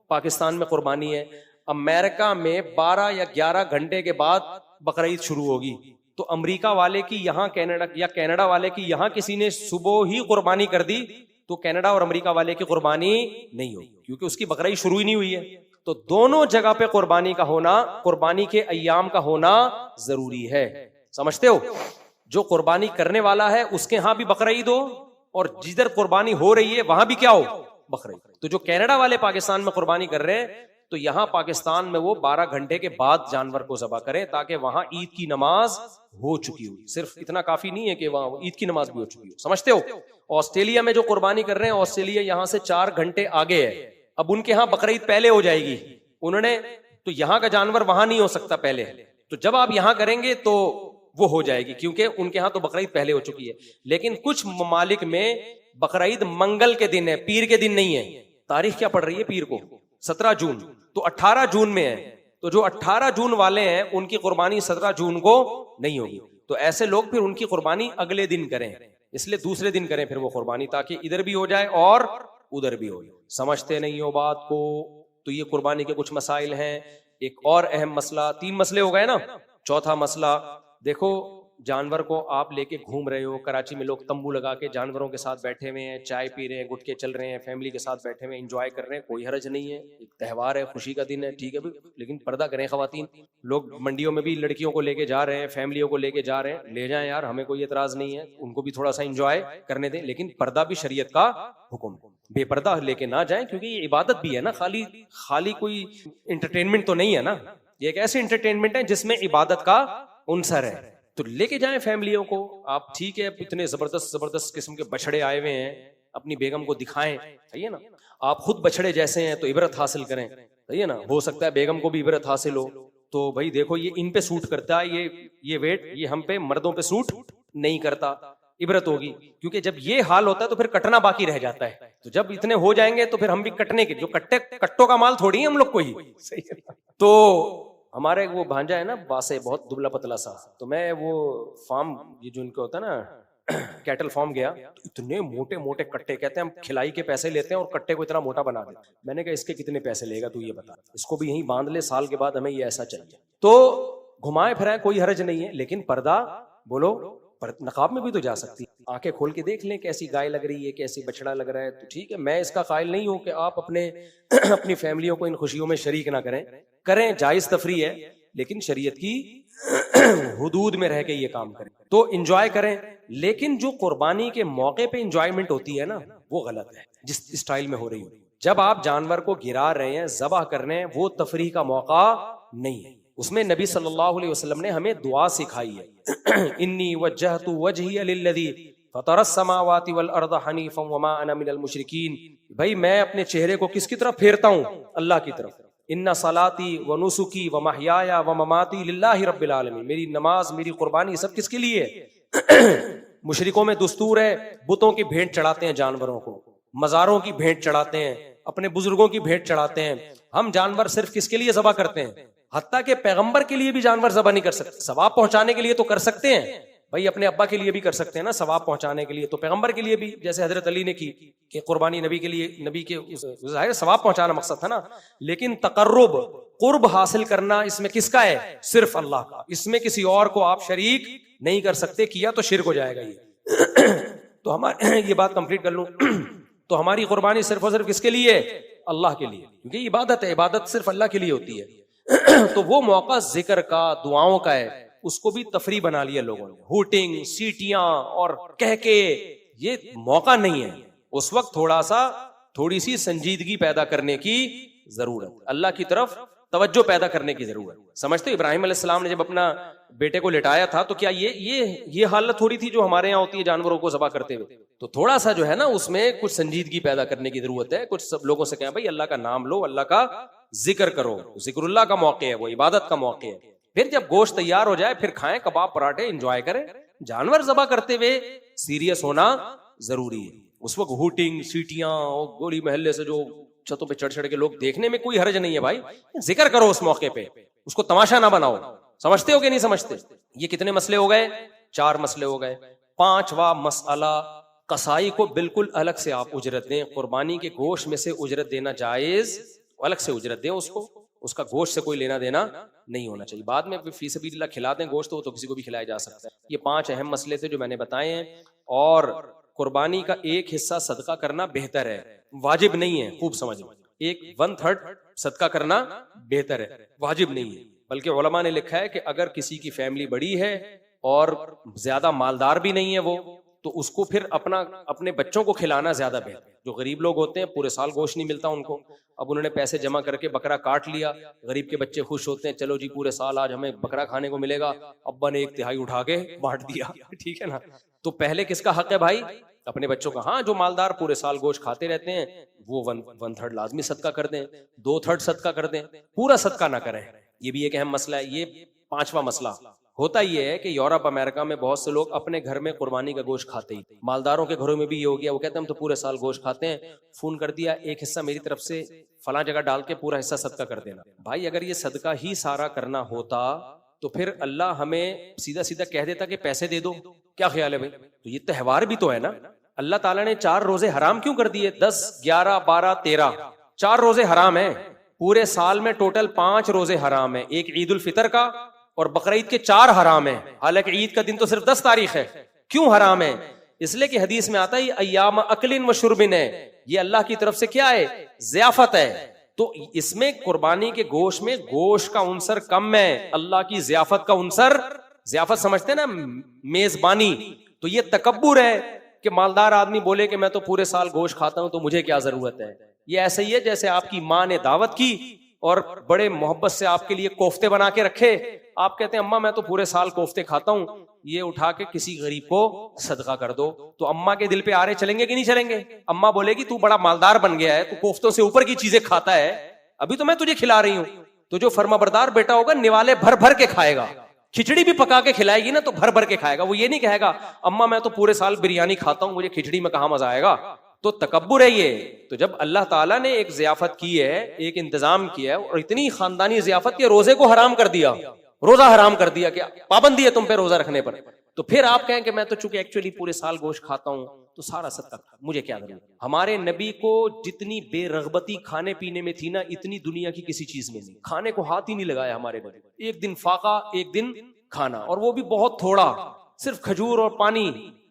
पाकिस्तान में कुर्बानी है। अमेरिका में 12 या 11 घंटे के बाद बकरीद शुरू होगी, तो अमेरिका वाले की यहाँ कनाडा, या कनाडा वाले की यहाँ किसी ने सुबह ही कुर्बानी कर दी, तो कनाडा और अमेरिका वाले की कुर्बानी नहीं होगी, क्योंकि उसकी बकरीद शुरू ही नहीं हुई है। तो दोनों जगह पे कुर्बानी का होना, कुर्बानी के अय्याम का होना जरूरी है। समझते हो? जो कुर्बानी करने वाला है उसके यहाँ भी बकरीद हो, और जिधर कुर्बानी हो रही है वहां भी क्या हो, बकरीद। तो जो कनाडा वाले पाकिस्तान में कुर्बानी कर रहे हैं, तो यहां पाकिस्तान में वो 12 घंटे के बाद जानवर को ज़बह करें, ताकि वहां ईद की नमाज हो चुकी हो। सिर्फ इतना काफी नहीं है कि वहां ईद की नमाज भी हो चुकी हो। समझते हो? ऑस्ट्रेलिया में जो कुर्बानी कर रहे हैं, ऑस्ट्रेलिया यहां से 4 घंटे आगे है। अब उनके यहाँ बकरीद पहले हो जाएगी, उन्होंने तो यहाँ का जानवर वहां नहीं हो सकता पहले, तो जब आप यहाँ करेंगे तो वो हो जाएगी, क्योंकि उनके यहाँ तो बकरीद पहले हो चुकी है। लेकिन कुछ ममालिक में बकरीद मंगल के दिन है, पीर के दिन नहीं है। तारीख क्या पड़ रही है पीर को? 17 जून, तो 18 जून में है। तो जो 18 जून वाले हैं उनकी कुर्बानी 17 जून को नहीं होगी। तो ऐसे लोग फिर उनकी कुर्बानी अगले दिन करें, इसलिए दूसरे दिन करें फिर वो कुर्बानी, ताकि इधर भी हो जाए और उधर भी हो। समझते नहीं हो बात को? तो ये कुर्बानी के कुछ मसाइल हैं। एक और अहम मसला, 3 मसले हो गए ना। चौथा मसला, देखो जानवर को आप लेके घूम रहे हो, कराची में लोग तंबू लगा के जानवरों के साथ बैठे हुए हैं, चाय पी रहे हैं, गुटके चल रहे हैं, फैमिली के साथ बैठे हुए एंजॉय कर रहे हैं, कोई हर्ज नहीं है, एक त्यौहार है, खुशी का दिन है, ठीक है भी, लेकिन पर्दा करें खवातीन। लोग मंडियों में भी लड़कियों को लेके जा रहे हैं, फैमिलियों को लेके जा रहे हैं, ले जाएं यार, हमें कोई एतराज नहीं है, उनको भी थोड़ा सा एंजॉय करने दें, लेकिन पर्दा भी शरीयत का हुक्म, बेपर्दा लेके ना जाए, क्योंकि ये इबादत भी है ना, खाली कोई इंटरटेनमेंट तो नहीं है ना। ये एक ऐसे इंटरटेनमेंट है जिसमें इबादत का उनसर है, तो लेके जाएं फैमिलियों को आप, ठीक है। इतने जबरदस्त किस्म के बछड़े आए हुए हैं, अपनी बेगम को दिखाएं, सही है ना। आप खुद बछड़े जैसे हैं तो इबरत हासिल करें, सही है ना। हो सकता है बेगम को भी इबरत हासिल हो, तो भाई देखो ये इन पे सूट करता है, ये वेट ये हम पे मर्दों पे सूट नहीं करता, इबरत होगी। क्योंकि जब ये हाल होता है तो फिर कटना बाकी रह जाता है, तो जब इतने हो जाएंगे तो फिर हम भी कटने के, जो कट्टों का माल थोड़ी है हम लोग को ही, सही है। तो हमारे वो भांजा है ना बासे, बहुत दुबला पतला सा, तो मैं वो फार्म, ये जो इनका होता है ना कैटल फार्म गया, तो इतने मोटे मोटे कट्टे, कहते हैं हम खिलाई के पैसे लेते हैं और कट्टे को इतना मोटा बना देते। मैंने कहा इसके कितने पैसे लेगा तू ये बता, इसको भी यहीं बांध ले, साल के बाद हमें ये ऐसा चाहिए। तो घुमाए फिराए कोई हर्ज नहीं है, लेकिन पर्दा बोलो नकाब में भी तो जा सकती है, आंखें खोल के देख लें कैसी गाय लग रही है, कैसी बछड़ा लग रहा है, तो ठीक है। मैं इसका कायल नहीं हूं कि आप अपनी फैमिलियों को इन खुशियों में शरीक ना करें, जायज तफरी है, लेकिन शरीयत की हुदूद में रह के ये काम करें, तो इंजॉय करें। लेकिन जो कुर्बानी के मौके पे इंजॉयमेंट होती है ना, वो गलत है, जिस स्टाइल में हो रही हो। जब आप जानवर को गिरा रहे हैं, ज़बह कर रहे हैं, वो तफरी का मौका नहीं है। उसमें नबी सल्लल्लाहु अलैहि वसल्लम ने हमें दुआ सिखाई है, इन्नी वज्जहतु वजहिया लिल्लज़ी फतरस समावाति वल अर्द हनीफा वमा अना मिनल मुशरिकीन। भाई मैं अपने चेहरे को किसकी तरफ फेरता हूँ? अल्लाह की तरफ। इन्ना सलाती व नुसुकी व महयाया व ममाती लिल्लाहि रब्बिल आलमीन। मेरी नमाज, मेरी कुर्बानी सब किसके लिए है? मुशरिकों में दुस्तूर है, बुतों की भेंट चढ़ाते हैं, जानवरों को, मज़ारों की भेंट चढ़ाते हैं, अपने बुजुर्गों की भेंट चढ़ाते हैं। हम जानवर सिर्फ किसके लिए ज़बह करते हैं? हत्ता के पैगंबर के लिए भी जानवर ज़बह नहीं कर सकते। सवाब पहुंचाने के लिए तो कर सकते हैं भाई, अपने अब्बा के लिए भी कर सकते हैं ना, सवाब पहुंचाने के लिए, तो पैगंबर के लिए भी, जैसे हजरत अली ने की कि कुर्बानी नबी के लिए, नबी के जाहिर सवाब पहुंचाना मकसद था ना। लेकिन तकर्रुब, कुर्ब हासिल करना, इसमें किसका है? सिर्फ अल्लाह का। इसमें किसी और को आप शरीक नहीं कर सकते, किया तो शिर्क हो जाएगा ये। तो हमारे ये बात कंप्लीट कर लूं, तो हमारी कुर्बानी सिर्फ और सिर्फ किसके लिए? अल्लाह के लिए, क्योंकि इबादत है, इबादत सिर्फ अल्लाह के लिए होती है। तो वो मौका जिक्र का, दुआओं का है, उसको भी तफरी बना लिया लोगों ने, हूटिंग, सीटियां और कह के, ये मौका नहीं है। उस वक्त थोड़ी सी संजीदगी पैदा करने की जरूरत, अल्लाह की तरफ तवज्जो पैदा करने की जरूरत। समझते हो, इब्राहिम अलैहिस्सलाम ने जब अपना बेटे को लिटाया था, तो क्या ये हालत थोड़ी थी जो हमारे यहाँ होती है जानवरों को ज़बह करते हुए? तो थोड़ा सा जो है ना, उसमें कुछ संजीदगी पैदा करने की जरूरत है। कुछ सब लोगों से कहें भाई अल्लाह का नाम लो, अल्लाह का जिक्र करो, जिक्रुल्लाह का मौके है, वो इबादत का मौके है। फिर जब गोश्त तैयार हो जाए, फिर खाएं कबाब पराठे, एंजॉय करें। जानवर ज़बह करते हुए सीरियस होना जरूरी है। उस वक्त हूटिंग, सीटियां और गोली महल्ले से जो छतों पे चढ़ के लोग देखने में कोई हर्ज नहीं है भाई, जिक्र करो उस मौके पे, उसको तमाशा ना बनाओ। समझते हो कि नहीं समझते? ये कितने मसले हो गए? 4 मसले हो गए। 5वां मसला, कसाई को बिल्कुल अलग से आप उजरत दें। कुर्बानी के गोश्त में से उजरत देना जायज, अलग से उजरत दें उसको, उसका गोश्त से कोई लेना देना नहीं होना चाहिए। बाद में फी सबीलिल्लाह खिला दें गोश्त, तो किसी को भी खिलाया जा सकता है। ये 5 अहम मसले थे जो मैंने बताए हैं। और कुर्बानी का एक हिस्सा सदका करना बेहतर है, वाजिब नहीं है। खूब समझ, एक 1/3 सदका करना बेहतर है, वाजिब नहीं है। बल्कि उलमा ने लिखा है कि अगर किसी की फैमिली बड़ी है और ज्यादा मालदार भी नहीं है वो, तो उसको फिर अपने बच्चों को खिलाना ज्यादा बेहतर। जो गरीब लोग होते हैं, पूरे साल गोश्त नहीं मिलता उनको, अब उन्होंने पैसे जमा करके बकरा काट लिया, गरीब के बच्चे खुश होते हैं, चलो जी पूरे साल आज हमें बकरा खाने को मिलेगा, अब्बा ने 1/3 उठा के बांट दिया। ठीक है ना? तो पहले किसका हक है भाई? अपने बच्चों का, हाँ जो मालदार पूरे साल गोश्त खाते रहते हैं वो 1/3 लाजमी सदका कर दें, 2/3 सदका कर दें, पूरा सदका ना करें। ये भी एक अहम मसला है। ये 5वां मसला होता ये है कि यूरोप अमेरिका में बहुत से लोग अपने घर में कुर्बानी का गोश्त खाते ही, मालदारों के घरों में भी ये हो गया, वो कहते हैं हम तो पूरे साल गोश्त खाते हैं, फोन कर दिया एक हिस्सा मेरी तरफ से फलां जगह डाल के पूरा हिस्सा सदका कर देना। भाई अगर ये सदका ही सारा करना होता तो फिर अल्लाह हमें सीधा सीधा कह देता कि पैसे दे दो, क्या ख्याल है भाई? तो ये त्यौहार भी तो है ना। अल्लाह ताला ने 4 रोजे हराम क्यों कर दिए? 10, 11, 12, 13 4 रोजे हराम है। पूरे साल में टोटल 5 रोजे हराम है, एक ईद उल फितर का और बकरीद के 4 हराम है। हालांकि ईद का दिन तो सिर्फ 10 तारीख है। क्यों हराम है? इसलिए कि हदीस में आता है अय्याम अकलिन व शुर्बिन है, ये अल्लाह की तरफ से क्या है? ज़ियाफत है। तो इसमें कुर्बानी के गोश्त में गोश्त का उनसर कम है, अल्लाह की ज़ियाफत का उनसर, ज़ियाफत समझते ना, मेजबानी। तो ये तकब्बुर है कि मालदार आदमी बोले कि मैं तो पूरे साल गोश्त खाता हूं तो मुझे क्या जरूरत है। ये ऐसे ही है जैसे आपकी माँ ने दावत की और बड़े मोहब्बत से आपके लिए कोफ्ते बना के रखे, आप कहते हैं अम्मा मैं तो पूरे साल कोफ्ते खाता हूं, ये उठा के किसी गरीब को सदका कर दो। तो अम्मा के दिल पे आरे चलेंगे कि नहीं चलेंगे? अम्मा बोलेगी तू बड़ा मालदार बन गया है, तू कोफ्तों से ऊपर की चीजें खाता है, अभी तो मैं तुझे खिला रही हूं। तो जो फर्माबरदार बेटा होगा निवाले भर भर के खाएगा, खिचड़ी भी पका के खिलाएगी ना तो भर भर के खाएगा। वो ये नहीं कहेगा अम्मा मैं तो पूरे साल बिरयानी खाता हूं, मुझे खिचड़ी में कहां मजा आएगा। तो तकब्बुर है ये। तो जब अल्लाह ताला ने एक ज़ियाफत की है, एक इंतजाम किया है, और इतनी खानदानी ज़ियाफत के रोजे को हराम कर दिया, रोजा हराम कर दिया, क्या पाबंदी है तुम पे रोजा रखने पर, तो फिर आप कहें कि मैं तो चूंकि एक्चुअली पूरे साल गोश्त खाता हूं तो सारा सदका मुझे क्या जरूरत। हमारे नबी को जितनी बेरगबती खाने पीने में थी ना, इतनी दुनिया की किसी चीज में नहीं। खाने को हाथ ही नहीं लगाया हमारे नबी। एक दिन फाका, एक दिन खाना, और वो भी बहुत थोड़ा, सिर्फ खजूर और पानी।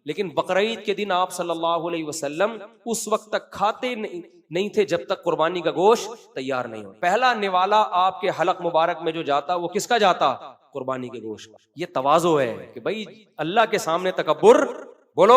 लेकिन बकरीद के दिन आप सल्लल्लाहु अलैहि वसल्लम उस वक्त तक खाते नहीं थे जब तक कुर्बानी का गोश्त तैयार नहीं हो। पहला निवाला आपके हलक मुबारक में जो जाता वो किसका जाता? कुर्बानी के गोश्त। ये तवाज़ो है कि भाई अल्लाह के सामने तकब्बुर बोलो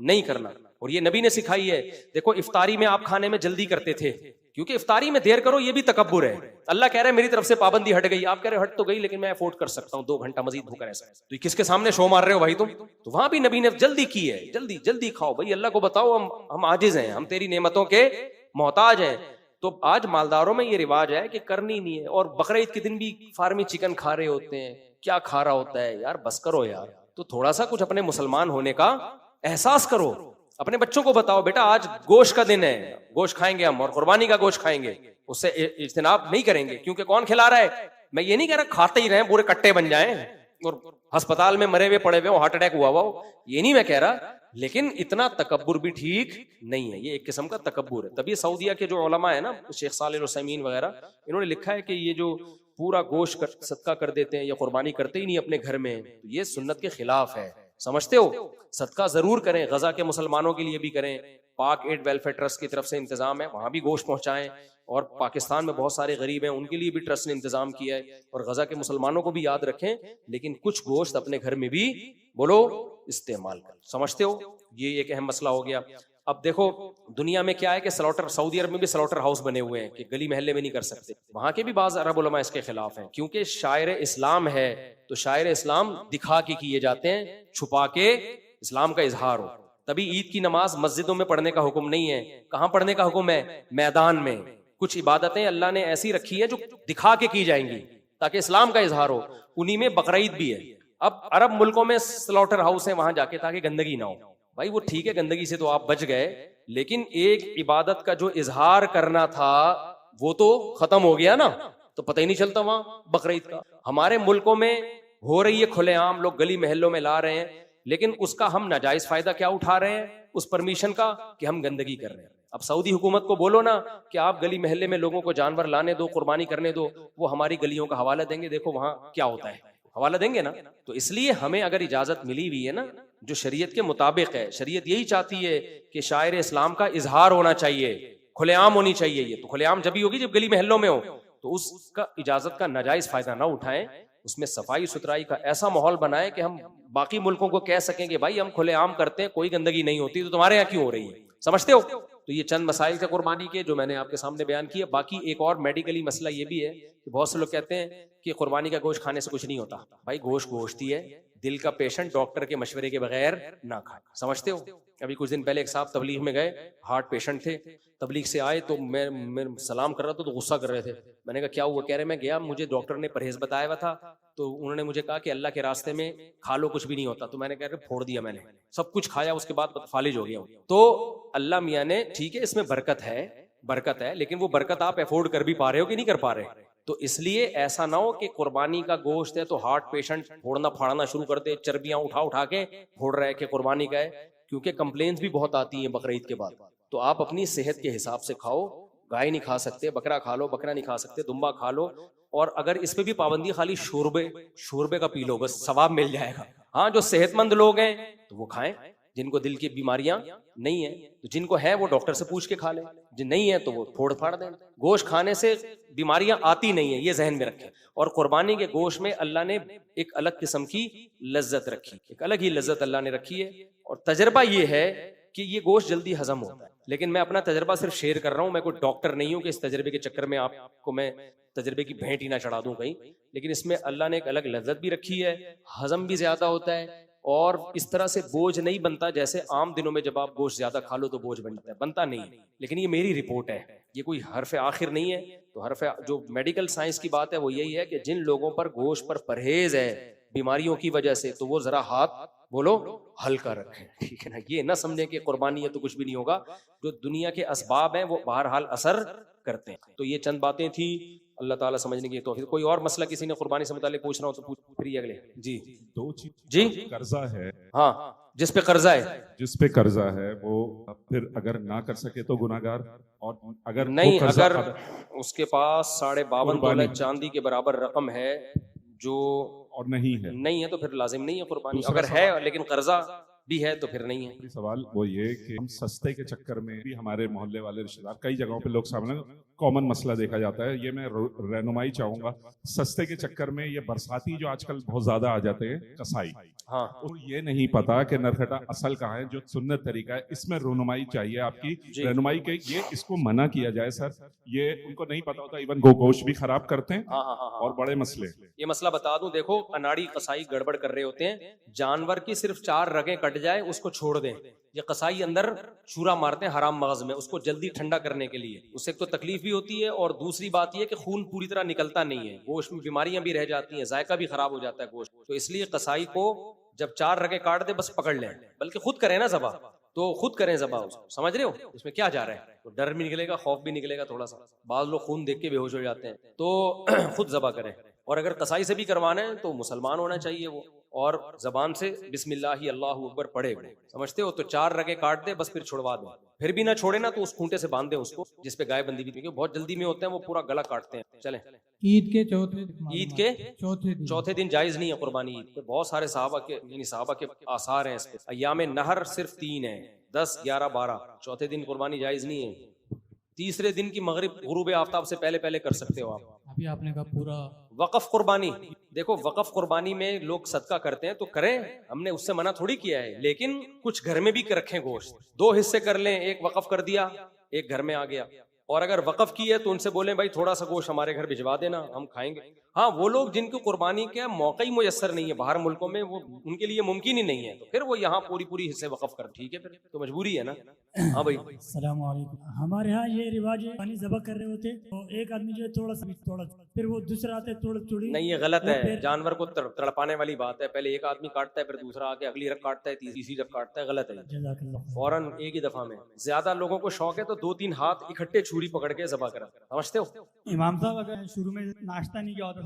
नहीं करना। और ये नबी ने सिखाई है। देखो इफ्तारी में आप खाने में जल्दी करते थे, क्योंकि इफ्तारी में देर करो ये भी तकब्बुर है। अल्लाह कह रहे हैं मेरी तरफ से पाबंदी हट गई, आप कह रहे हो हट तो गई लेकिन मैं अफोर्ड कर सकता हूं 2 घंटा मजीद भूखा रह सकता। तो किसके सामने शो मार रहे हो भाई तुम? तो वहां भी नबी ने जल्दी की है, जल्दी जल्दी खाओ भाई, अल्लाह को बताओ हम आजिज हैं, हम तेरी नेमतों के मोहताज हैं। तो आज मालदारों में ये रिवाज है कि करनी नहीं है। और बकरीद के दिन भी फार्मी चिकन खा रहे होते हैं, क्या खा रहा होता है यार, बस करो यार। तो थोड़ा सा कुछ अपने मुसलमान होने का एहसास करो। अपने बच्चों को बताओ बेटा आज गोश्त का दिन है, गोश्त खाएंगे हम और कुर्बानी का गोश्त खाएंगे, उससे इज्तिनाब नहीं करेंगे। क्योंकि कौन खिला रहा है? मैं ये नहीं कह रहा खाते ही रहें पूरे कट्टे बन जाएं और अस्पताल में मरे हुए पड़े हुए हार्ट अटैक हुआ हो, ये नहीं मैं कह रहा। लेकिन इतना तकब्बुर भी ठीक नहीं है, ये एक किस्म का तकब्बुर है। तभी सऊदिया के जो उलमा है ना, शेख सालेह अल उसैमीन वगैरह, इन्होंने लिखा है कि ये जो पूरा गोश्त सदका कर देते हैं या कुर्बानी करते ही नहीं अपने घर में, तो ये सुन्नत के खिलाफ है। समझते हो? सदका जरूर करें, गजा के मुसलमानों के लिए भी करें, पाक एड वेलफेयर ट्रस्ट की तरफ से इंतजाम है, वहां भी गोश्त पहुंचाएं। और पाकिस्तान में बहुत सारे गरीब हैं, उनके लिए भी ट्रस्ट ने इंतजाम किया है। और गजा के मुसलमानों को भी याद रखें, लेकिन कुछ गोश्त अपने घर में भी बोलो इस्तेमाल करें। समझते हो? ये एक अहम मसला हो गया। अब देखो दुनिया में क्या है कि स्लॉटर, सऊदी अरब में भी स्लॉटर हाउस बने हुए हैं कि गली महल्ले में नहीं कर सकते। वहां के भी बाज अरब उलमा इसके खिलाफ हैं, क्योंकि शायर इस्लाम है तो शायर इस्लाम दिखा के किए जाते हैं, छुपा के इस्लाम का इजहार हो। तभी ईद की नमाज मस्जिदों में पढ़ने का हुक्म नहीं है। कहां पढ़ने का हुक्म है? मैदान में। कुछ इबादतें अल्लाह ने ऐसी रखी है जो दिखा के की जाएंगी ताकि इस्लाम का इजहार हो, उन्हीं में बकरीद भी है। अब अरब मुल्कों में स्लॉटर हाउस है वहां जाके ताकि गंदगी ना हो। भाई वो ठीक है, गंदगी से तो आप बच गए, लेकिन एक इबादत का जो इजहार करना था वो तो खत्म हो गया ना, तो पता ही नहीं चलता वहां बकरीद का। हमारे मुल्कों में हो रही है खुलेआम, लोग गली महल्लों में ला रहे हैं, लेकिन उसका हम नाजायज फायदा क्या उठा रहे हैं? उस परमिशन का कि हम गंदगी कर रहे हैं। अब सऊदी हुकूमत को बोलो ना कि आप गली महल्ले में लोगों को जानवर लाने दो, कुर्बानी करने दो, वो हमारी गलियों का हवाला देंगे, देखो वहां क्या होता है, हवाला देंगे ना। तो इसलिए हमें अगर इजाजत मिली हुई है ना जो शरीयत के मुताबिक है, शरीयत यही चाहती है कि शायर इस्लाम का इजहार होना चाहिए, खुलेआम होनी चाहिए। ये तो खुलेआम जब ही होगी जब गली महल्लों में हो, तो उसका इजाजत का नाजायज फायदा ना उठाएं। उसमें सफाई सुथराई का ऐसा माहौल बनाए कि हम बाकी मुल्कों को कह सकें कि भाई हम खुलेआम करते हैं, कोई गंदगी नहीं होती, तो तुम्हारे यहाँ क्यों हो रही है? समझते हो? तो ये चंद मसाइल थे कुर्बानी के जो मैंने आपके सामने बयान किए। बाकी एक और मेडिकली मसला ये भी है कि कि बहुत से लोग कहते हैं कि कुर्बानी का गोश्त खाने से कुछ नहीं होता। भाई गोश्त गोश्त ही है, दिल का पेशेंट डॉक्टर के मशवरे के बगैर ना खाए, समझते हो। अभी कुछ दिन पहले एक साहब तबलीग में गए, हार्ट पेशेंट थे, तबलीग से आए तो मैं सलाम कर रहा था तो गुस्सा कर रहे थे। मैंने कहा क्या हुआ? कह रहे मैं गया, मुझे डॉक्टर ने परहेज बताया हुआ था, तो उन्होंने मुझे कहा कि अल्लाह के रास्ते में खा लो कुछ भी नहीं होता। तो मैंने कह रहे फोड़ दिया, मैंने सब कुछ खाया, उसके बाद फालिज हो गया। तो अल्लाह मियाँ ने, ठीक है इसमें बरकत है, लेकिन वो बरकत आप अफोर्ड कर भी पा रहे हो कि नहीं कर पा रहे। तो इसलिए ऐसा ना हो कि कुर्बानी का गोश्त है तो हार्ट पेशेंट फोड़ना फाड़ना शुरू कर दे, चर्बियां उठा उठा के फोड़ रहे कि कुर्बानी का है, क्योंकि कंप्लेंट्स भी बहुत आती हैं बकरीद के बाद। तो आप अपनी सेहत के हिसाब से खाओ, गाय नहीं खा सकते बकरा खा लो, बकरा नहीं खा सकते दुम्बा खा लो। और अगर इस पे भी पाबंदी, खाली शोरबे का पी लो, बस सवाब मिल जाएगा। हाँ, जो सेहतमंद लोग हैं तो वो खाएं, जिनको दिल की बीमारियां नहीं है, तो जिनको है वो डॉक्टर से पूछ के खा लें, जिन नहीं है तो वो फोड़ फाड़ दें। गोश्त खाने से बीमारियां आती नहीं है, ये जहन में रखें। और कुर्बानी के गोश्त में अल्लाह ने एक अलग किस्म की लज्जत रखी, एक अलग ही लज्जत अल्लाह ने रखी है। और तजर्बा ये है कि ये गोश्त जल्दी हजम होता है, लेकिन मैं अपना तजर्बा सिर्फ शेयर कर रहा हूँ, मैं कोई डॉक्टर नहीं हूँ कि इस तजर्बे के चक्कर में आपको मैं तजर्बे की भेंट ही ना चढ़ा दूं कहीं। लेकिन इसमें अल्लाह ने एक अलग लज्जत भी रखी है, हजम भी ज्यादा होता है, और इस तरह से बोझ नहीं बनता जैसे आम दिनों में जब आप गोश्त ज्यादा खा लो तो बोझ बनता नहीं। लेकिन ये मेरी रिपोर्ट है, ये कोई हरफ आखिर नहीं है। तो हरफ जो मेडिकल साइंस की बात है वो यही है कि जिन लोगों पर गोश्त पर परहेज है बीमारियों की वजह से, तो वो जरा हाथ बोलो हल्का रखें, ठीक है ना। ये ना समझे कि कुर्बानी है तो कुछ भी नहीं होगा, जो दुनिया के असबाब हैं वो बहरहाल असर करते हैं। तो ये चंद बातें थी, अल्लाह ताला समझने की तौफीक। कोई और मसला किसी ने कुर्बानी से मुताल्लिक पूछ रहा हो तो पूछ, फिर अगले जी। दो चीज, जी कर्जा है, हाँ, जिस पे कर्जा है वो फिर अगर ना कर सके तो गुनाहगार, और अगर नहीं, वो कर्जा अगर उसके पास 52.5 तोला चांदी के बराबर रकम है जो और नहीं है तो फिर लाजिम नहीं है कुर्बानी। दूसरा अगर है लेकिन कर्जा भी है तो फिर नहीं है। सवाल वो ये कि हम सस्ते के चक्कर में भी, हमारे मोहल्ले वाले रिश्तेदार, कई जगहों पे लोग सामने कॉमन मसला देखा जाता है, ये मैं रहनुमाई चाहूंगा। सस्ते के चक्कर में ये बरसाती जो आजकल बहुत ज्यादा आ जाते हैं कसाई, हाँ, तो ये नहीं पता कि नरकटा असल कहाँ है, जो सुन्नत तरीका है, इसमें रहनुमाई चाहिए आपकी, रहनुमाई के ये इसको मना किया जाए सर। ये उनको नहीं पता होता, इवन गोश्त भी खराब करते हैं। हाँ, हाँ, हाँ, हाँ। और बड़े मसले, ये मसला बता दूं, देखो अनाड़ी कसाई गड़बड़ कर रहे होते हैं, जानवर की सिर्फ 4 रगें कट जाए उसको छोड़ दें, ये कसाई अंदर छुरा मारते हैं हराम मगज में, उसको जल्दी ठंडा करने के लिए। उससे तो तकलीफ भी होती है, और दूसरी बात यह कि खून पूरी तरह निकलता नहीं है, गोश्त में बीमारियां भी रह जाती हैं, जायका भी खराब हो जाता है गोश्त। तो इसलिए कसाई को जब 4 रगें काट दे बस पकड़ लें, बल्कि खुद करें ना ज़बा, तो खुद करें ज़बा उसको, समझ रहे हो इसमें क्या जा रहा है। तो डर भी निकलेगा, खौफ भी निकलेगा थोड़ा सा, बाद लोग खून देख के बेहोश हो जाते हैं, तो खुद ज़बा करें। और अगर कसाई से भी करवाना है तो मुसलमान होना चाहिए वो, और जबान से बिस्मिल्लाह अल्लाहु अकबर पढ़े, समझते हो। तो 4 रगें काट दे बस, फिर छुड़वा दो। फिर भी ना छोड़े ना तो उस खूंटे से बांध दे उसको जिसपे गाय बंदी भी, क्योंकि बहुत जल्दी में होते हैं वो पूरा गला काटते हैं। चले, ईद के चौथे दिन जायज नहीं है कुर्बानी। ईद पे बहुत सारे साहबा के आसार हैं इस पे। अय्याम नहर सिर्फ 3 है, 10, 11, 12। चौथे दिन कुर्बानी जायज नहीं है। तीसरे दिन की मगरिब गुरूब आफ्ताब से पहले पहले कर सकते हो आप। अभी आपने कहा पूरा वक़फ़ कुर्बानी, देखो वक़फ़ कुर्बानी में लोग सदका करते हैं तो करें, हमने उससे मना थोड़ी किया है, लेकिन कुछ घर में भी रखें गोश्त। 2 हिस्से कर लें, एक वक़फ़ कर दिया, एक घर में आ गया। और अगर वक़फ़ की है तो उनसे बोलें भाई थोड़ा सा गोश्त हमारे घर भिजवा देना, हम खाएंगे। हाँ, वो लोग जिनको कुर्बानी का मौका ही मुयस्सर नहीं है बाहर मुल्कों में, वो उनके लिए मुमकिन ही नहीं है, तो फिर वो यहाँ पूरी हिस्से वक़फ़ कर, ठीक है, फिर तो मजबूरी है ना। हाँ भाई, अस्सलाम वालेकुम। हमारे यहाँ ये रिवाज है, पानी ज़बह कर रहे होते तो एक आदमी जो है थोड़ा फिर वो दूसरा आते थोड़ी नहीं, ये गलत है। जानवर को तड़पाने वाली बात है, पहले एक आदमी काटता है, फिर दूसरा आके अगली रख काटता है, तीसरी रख काटता है, गलत है। फौरन एक ही दफा में। ज्यादा लोगों को शौक है तो 2-3 हाथ इकट्ठे छुरी पकड़ के ज़बह करा, समझते हो। इमाम साहब अगर शुरू में नाश्ता नहीं किया होता,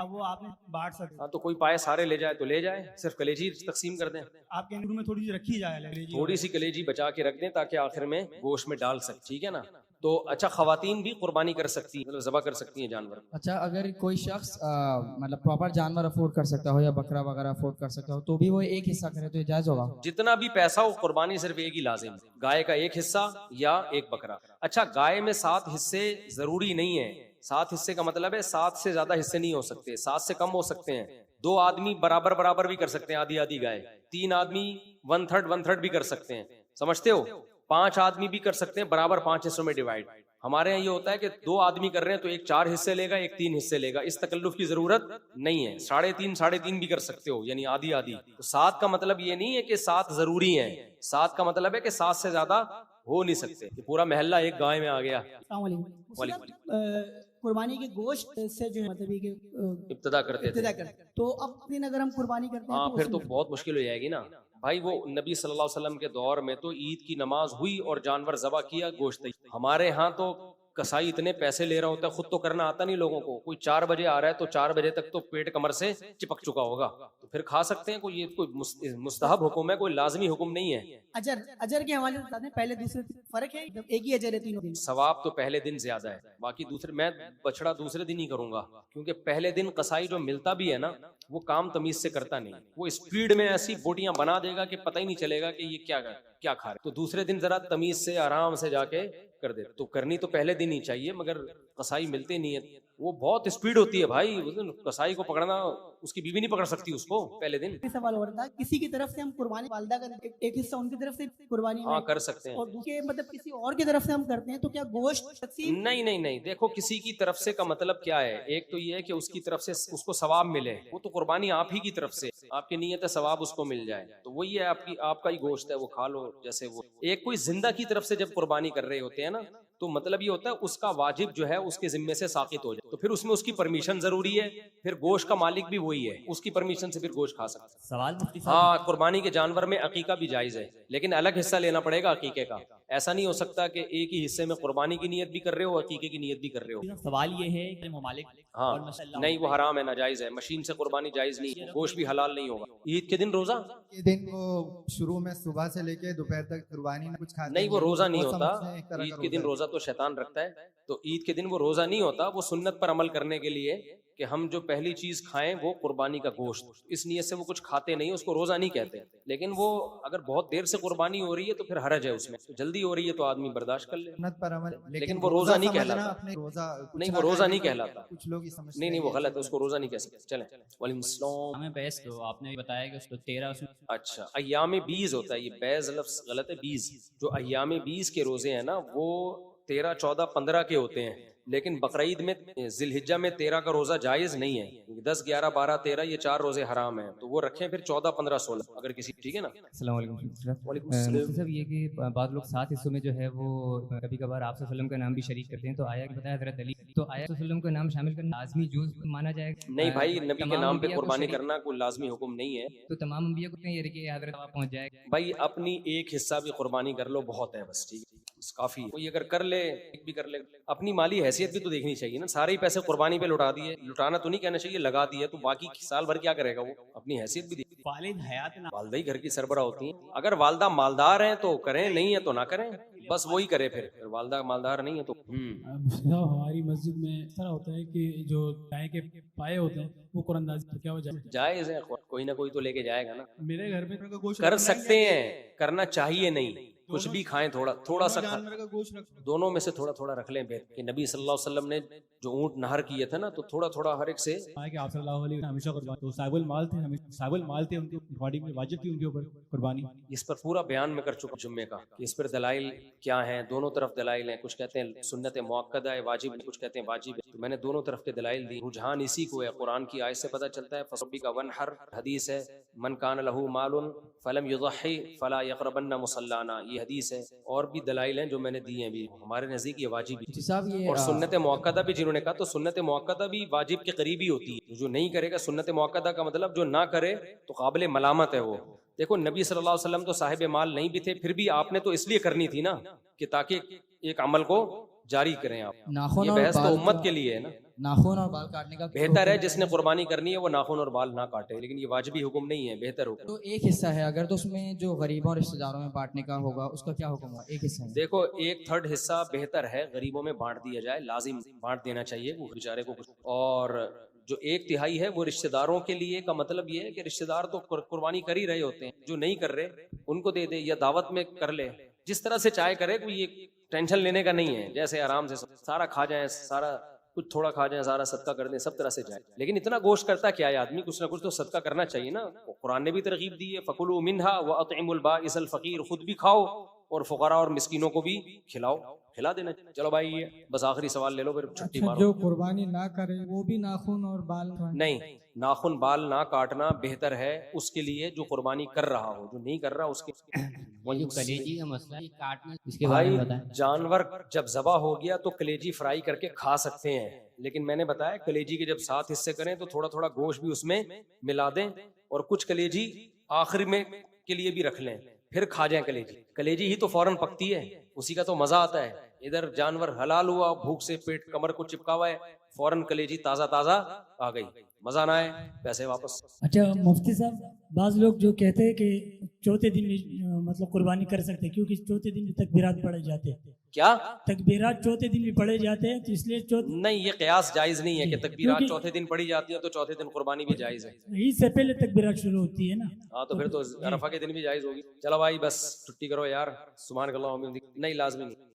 वो आपने बांट सकते। हाँ, तो कोई पाए सारे ले जाए तो ले जाए, सिर्फ कलेजी तकसीम कर दें। आपके में थोड़ी सी रखी जाए, थोड़ी सी कलेजी बचा के रख दें ताकि आखिर में गोश्त में डाल सके, ठीक है ना। तो अच्छा, खवातीन भी कुर्बानी कर सकती है, मतलब ज़बह कर सकती हैं जानवर। अच्छा, अगर कोई शख्स मतलब प्रॉपर जानवर अफोर्ड कर सकता हो या बकरा वगैरह अफोर्ड कर सकता हो तो भी वो एक हिस्सा करे तो जायज होगा? जितना भी पैसा हो, कुर्बानी सिर्फ एक ही लाजिम, गाय का एक हिस्सा या एक बकरा। अच्छा, गाय में 7 हिस्से जरूरी नहीं है। 7 हिस्से का मतलब है 7 से ज्यादा हिस्से नहीं हो सकते, 7 से कम हो सकते हैं। 2 आदमी बराबर भी कर सकते हैं, आधी गाय। 3 आदमी 1/3 भी कर सकते हैं, समझते हो। 5 आदमी भी कर सकते हैं, बराबर 5 हिस्सों में डिवाइड। हमारे यहाँ ये होता है कि 2 आदमी कर रहे हैं तो एक 4 हिस्से लेगा, एक 3 हिस्से लेगा। इस तकल्लुफ की जरूरत नहीं है। 3.5 भी कर सकते हो, यानी आधी आधी। तो 7 का मतलब ये नहीं है कि 7 जरूरी है, 7 का मतलब है कि 7 से ज्यादा हो नहीं सकते। ये पूरा महल्ला एक गाय में आ गया। कुर्बानी के गोश्त से जो है मतलब ये इब्तिदा करते थे, तो अब दिन अगर हम कुर्बानी करते हैं हाँ फिर तो बहुत मुश्किल हो जाएगी ना भाई। वो नबी सल्लल्लाहु अलैहि वसल्लम के दौर में तो ईद की नमाज हुई और जानवर ज़बा किया, गोश्त। हमारे यहाँ तो कसाई इतने पैसे ले रहा होता है, खुद तो करना आता नहीं लोगों को। कोई 4 बजे आ रहा है तो 4 बजे तक तो पेट कमर से चिपक चुका होगा, तो फिर खा सकते हैं। कोई ये कोई मुस्तहब हुक्म है, कोई लाजमी हुक्म नहीं है। अजर के हवाले से हैं, पहले दूसरे फर्क है, एक ही अजर है तीनों दिन। सवाब तो पहले दिन ज्यादा है, बाकी दूसरे, मैं बछड़ा दूसरे दिन ही करूंगा, क्योंकि पहले दिन कसाई जो मिलता भी है ना, वो काम तमीज से करता नहीं। वो स्पीड में ऐसी बोटियां बना देगा कि पता ही नहीं चलेगा कि ये क्या खा रहे। तो दूसरे दिन जरा तमीज से आराम से जाके कर दे। तो करनी तो पहले दिन ही चाहिए, मगर कसाई मिलते नहीं है। वो बहुत स्पीड होती है भाई, कसाई को पकड़ना, उसकी बीवी नहीं पकड़ सकती उसको पहले दिन। सवाल हो रहा था, किसी की तरफ से हम कुर्बानी, वालिदा का एक हिस्सा उनकी तरफ से कुर्बानी हाँ कर सकते हैं, और दूसरे मतलब किसी और की तरफ से हम करते हैं, तो क्या गोश्त नहीं नहीं नहीं। देखो किसी की तरफ से का मतलब क्या है, एक तो ये है कि उसकी तरफ से उसको सवाब मिले, वो तो कुर्बानी आप ही की तरफ से, आपकी नीयत है सवाब उसको मिल जाए, तो वही है आपका ही गोश्त है, वो खा लो। जैसे वो एक कोई जिंदा की तरफ से जब कुर्बानी कर रहे होते हैं ना, तो मतलब ये होता है उसका वाजिब जो है उसके जिम्मे से साकित हो जाए, तो फिर उसमें उसकी परमिशन जरूरी है। फिर गोश्त का मालिक भी वही है, उसकी परमिशन से फिर गोश्त खा सकता है। सवाल मुफ्ती हाँ, कुर्बानी के जानवर में अकीका भी जायज है, लेकिन अलग हिस्सा लेना पड़ेगा अकीके का। ऐसा नहीं हो सकता कि एक ही हिस्से में कुर्बानी की नियत भी कर रहे हो, अकीके की नियत भी कर रहे हो। सवाल ये है कि ममालिक हाँ नहीं, वो हराम है, नाजायज है। मशीन से कुर्बानी जायज नहीं है, गोश्त भी हलाल नहीं होगा। ईद के दिन रोजा, के दिन वो शुरू में सुबह से लेके दोपहर तक कुर्बानी में कुछ खाते नहीं, वो रोजा नहीं होता। होता। ईद के दिन रोजा तो शैतान रखता है, तो ईद के दिन वो रोजा नहीं होता। वो सुन्नत पर अमल करने के लिए कि हम जो पहली चीज खाएं वो कुर्बानी का गोश्त, इस नियत से वो कुछ खाते नहीं, उसको रोजा नहीं कहते। लेकिन वो अगर बहुत देर से कुर्बानी हो रही है तो फिर हरज है उसमें, तो जल्दी हो रही है तो आदमी बर्दाश्त कर ले। सुन्नत पर अमल, लेकिन वो रोजा नहीं कहलाता। अपने रोजा नहीं, वो रोजा नहीं कहलाता। कुछ लोग समझते नहीं नहीं, वो गलत है, उसको रोजा नहीं कह सकते। चलें, वालेकुम सलाम। हमें बैस तो आपने बताया कि उसको 13 उसमें अच्छा, अय्याम बीज होता है, ये बैज लफ्ज गलत है, बीज। जो अय्याम बीज के रोजे हैं ना, वो 13, 14, 15 के होते हैं। लेकिन बकरीद में जिलहिज्जा में 13 का रोजा जायज नहीं है। 10, 11, 12, 13 ये 4 रोजे हराम हैं, तो वो रखें फिर 14, 15, 16 अगर किसी, ठीक है ना। अस्सलाम वालेकुम वालेकुम मुफ्ती सलाम। साहब, ये कि बाद लोग 7 हिस्सों में जो है वो कभी कभार आप वसल्लम का नाम भी शरीक करते हैं, तो आया कि बताया हजरत अली, तो आया वसल्लम का नाम शामिल करना लाजमी जुज माना जाएगा? नहीं भाई, नबी के तमाम नाम पे अंबिया को कुर्बानी शरीक- करना कोई लाजमी हुक्म नहीं है। तो तमाम अंबिया को ये कि हजरत आप पहुंच जाएगा। भाई अपनी एक हिस्सा भी कुर्बानी कर लो, बहुत है बस, ठीक है, बस काफी है। कोई अगर कर ले, एक भी कर ले, अपनी माली हैसियत भी तो देखनी चाहिए ना। सारे ही पैसे कुर्बानी पे लुटा दिए, लुटाना तो नहीं कहना चाहिए, लगा दिए, तो बाकी साल भर क्या करेगा वो, अपनी हैसियत भी देखनी। वालिद हयात ना वालदा ही घर की सरबरा होती हैं। अगर वालदा मालदार हैं तो करें, नहीं है तो ना करें, बस वही करे। फिर वालदा मालदार नहीं है तो हमारी मस्जिद में इस तरह होता है कि जो गाय के पाए होते हैं वो कुरानंदाजी, तो क्या हो जाए? जायज है, कोई ना कोई तो लेके जाएगा ना। मेरे घर में कर सकते हैं, करना चाहिए नहीं, कुछ भी खाएं, थोड़ा थोड़ा सा जानवर का गोश्त रख, दोनों में से थोड़ा थोड़ा रख लें। कि नबी सल्लल्लाहु अलैहि वसल्लम ने जो ऊंट नहर किए थे ना, तो थोड़ा थोड़ा हर एक से। कि आप सल्लल्लाहु अलैहि वसल्लम हमेशा कुर्बानी, तो साहिबुल माल थे, हमेशा साहिबुल माल थे, उनकी बॉडी में वाजिब थी उनके ऊपर कुर्बानी। इस पर पूरा बयान में कर चुका जुम्मे का, कि इस पर दलाइल क्या हैं। दोनों तरफ दलाइल हैं, कुछ कहते हैं सुन्नत मुअक्कदा है, वाजिब है, कुछ कहते हैं वाजिब है। तो मैंने दोनों तरफ के दलाइल दी। रुझान इसी को है, कुरान की आयत से पता चलता है। फसब्बी का वनहर हदीस है, मन कान लहू मालुन फलम युज़ही फला यक़रबन्ना मुसल्लाना, ये हदीस है। और भी दलाइल हैं जो मैंने दी हैं, भी हमारे नज़दीक ये वाजिब है। साहब ये और सुन्नत मुअक्कदा भी जिन्होंने कहा, तो सुन्नत मुअक्कदा भी वाजिब के करीब ही होती है। जो नहीं करेगा सुन्नत मुअक्कदा का मतलब जो ना करे तो काबिल मलामत है वो। देखो नबी सल्लल्लाहु अलैहि वसल्लम तो साहिब माल नहीं भी थे, फिर भी आपने तो इसलिए करनी थी ना कि ताकि एक अमल को जारी करें आप। नाखून ये और बहस तो बाल उम्मत के लिए है ना। नाखून और बाल काटने का बेहतर है जिसने कुर्बानी करनी है वो नाखून और बाल ना काटे, लेकिन ये वाजिबी हुक्म नहीं है, बेहतर हुक्म। तो एक हिस्सा है अगर, तो उसमें जो गरीबों और रिश्तेदारों में बांटने का होगा उसका क्या हुक्म होगा? एक हिस्सा है। देखो 1/3 हिस्सा बेहतर है गरीबों में बांट दिया जाए, लाजिम बांट देना चाहिए वो बेचारे को कुछ। और जो 1/3 है वो रिश्तेदारों के लिए का मतलब ये है कि रिश्तेदार तो कुर्बानी कर ही रहे होते हैं, जो नहीं कर रहे उनको दे दे या दावत में कर ले, जिस तरह से चाहे करे। कोई ये टेंशन लेने का नहीं है, जैसे आराम से सारा खा जाए, सारा कुछ थोड़ा खा जाए, सारा सदका कर दें, सब तरह से जाए। लेकिन इतना गोश्त करता क्या है आदमी, कुछ ना कुछ तो सदका करना चाहिए ना। कुरान ने भी तरगीब दी है, फकुलू मिन्हा व अतइमुल बाइसल फकीर, खुद भी खाओ और फुकरा और मिस्कीनों को भी खिलाओ। खिला देना। चलो भाई ये बस आखिरी सवाल ले लो फिर छुट्टी अच्छा, मारो। जो कुर्बानी ना करे वो भी नाखून और बाल नहीं, नाखून बाल ना काटना बेहतर है उसके लिए जो कुर्बानी कर रहा हो, जो नहीं कर रहा उसके। वो जो कलेजी का मसला है काटना, इसके बारे में भाई बताएं। जानवर जब ज़बा हो गया तो कलेजी फ्राई करके खा सकते हैं, लेकिन मैंने बताया कलेजी के जब 7 हिस्से करें तो थोड़ा थोड़ा गोश्त भी उसमें मिला दें और कुछ कलेजी आखिर में के लिए भी रख लें, फिर खा जाएं कलेजी। कलेजी ही तो फौरन पकती है, उसी का तो मजा आता है। इधर जानवर हलाल हुआ, भूख से पेट कमर को चिपका हुआ है, फौरन कलेजी ताजा ताजा आ गई, मजा ना आए पैसे वापस। अच्छा मुफ्ती साहब, बाज लोग जो कहते हैं कि चौथे दिन भी मतलब कुर्बानी कर सकते हैं क्योंकि चौथे दिन भी तकबीरात पढ़े जाते हैं। क्या तकबीरात चौथे दिन भी पढ़े जाते हैं तो इसलिए चौथे नहीं, ये कयास जायज नहीं है कि तकबीरात क्योंकि- चौथे दिन पढ़ी जाती है तो चौथे दिन कुर्बानी भी जायज है। ईद से पहले तकबीरात शुरू होती है ना। हाँ तो फिर तो अरफा के दिन भी जायज होगी। चलो भाई बस छुट्टी करो यार, सुभान अल्लाह, नहीं लाजमी नहीं।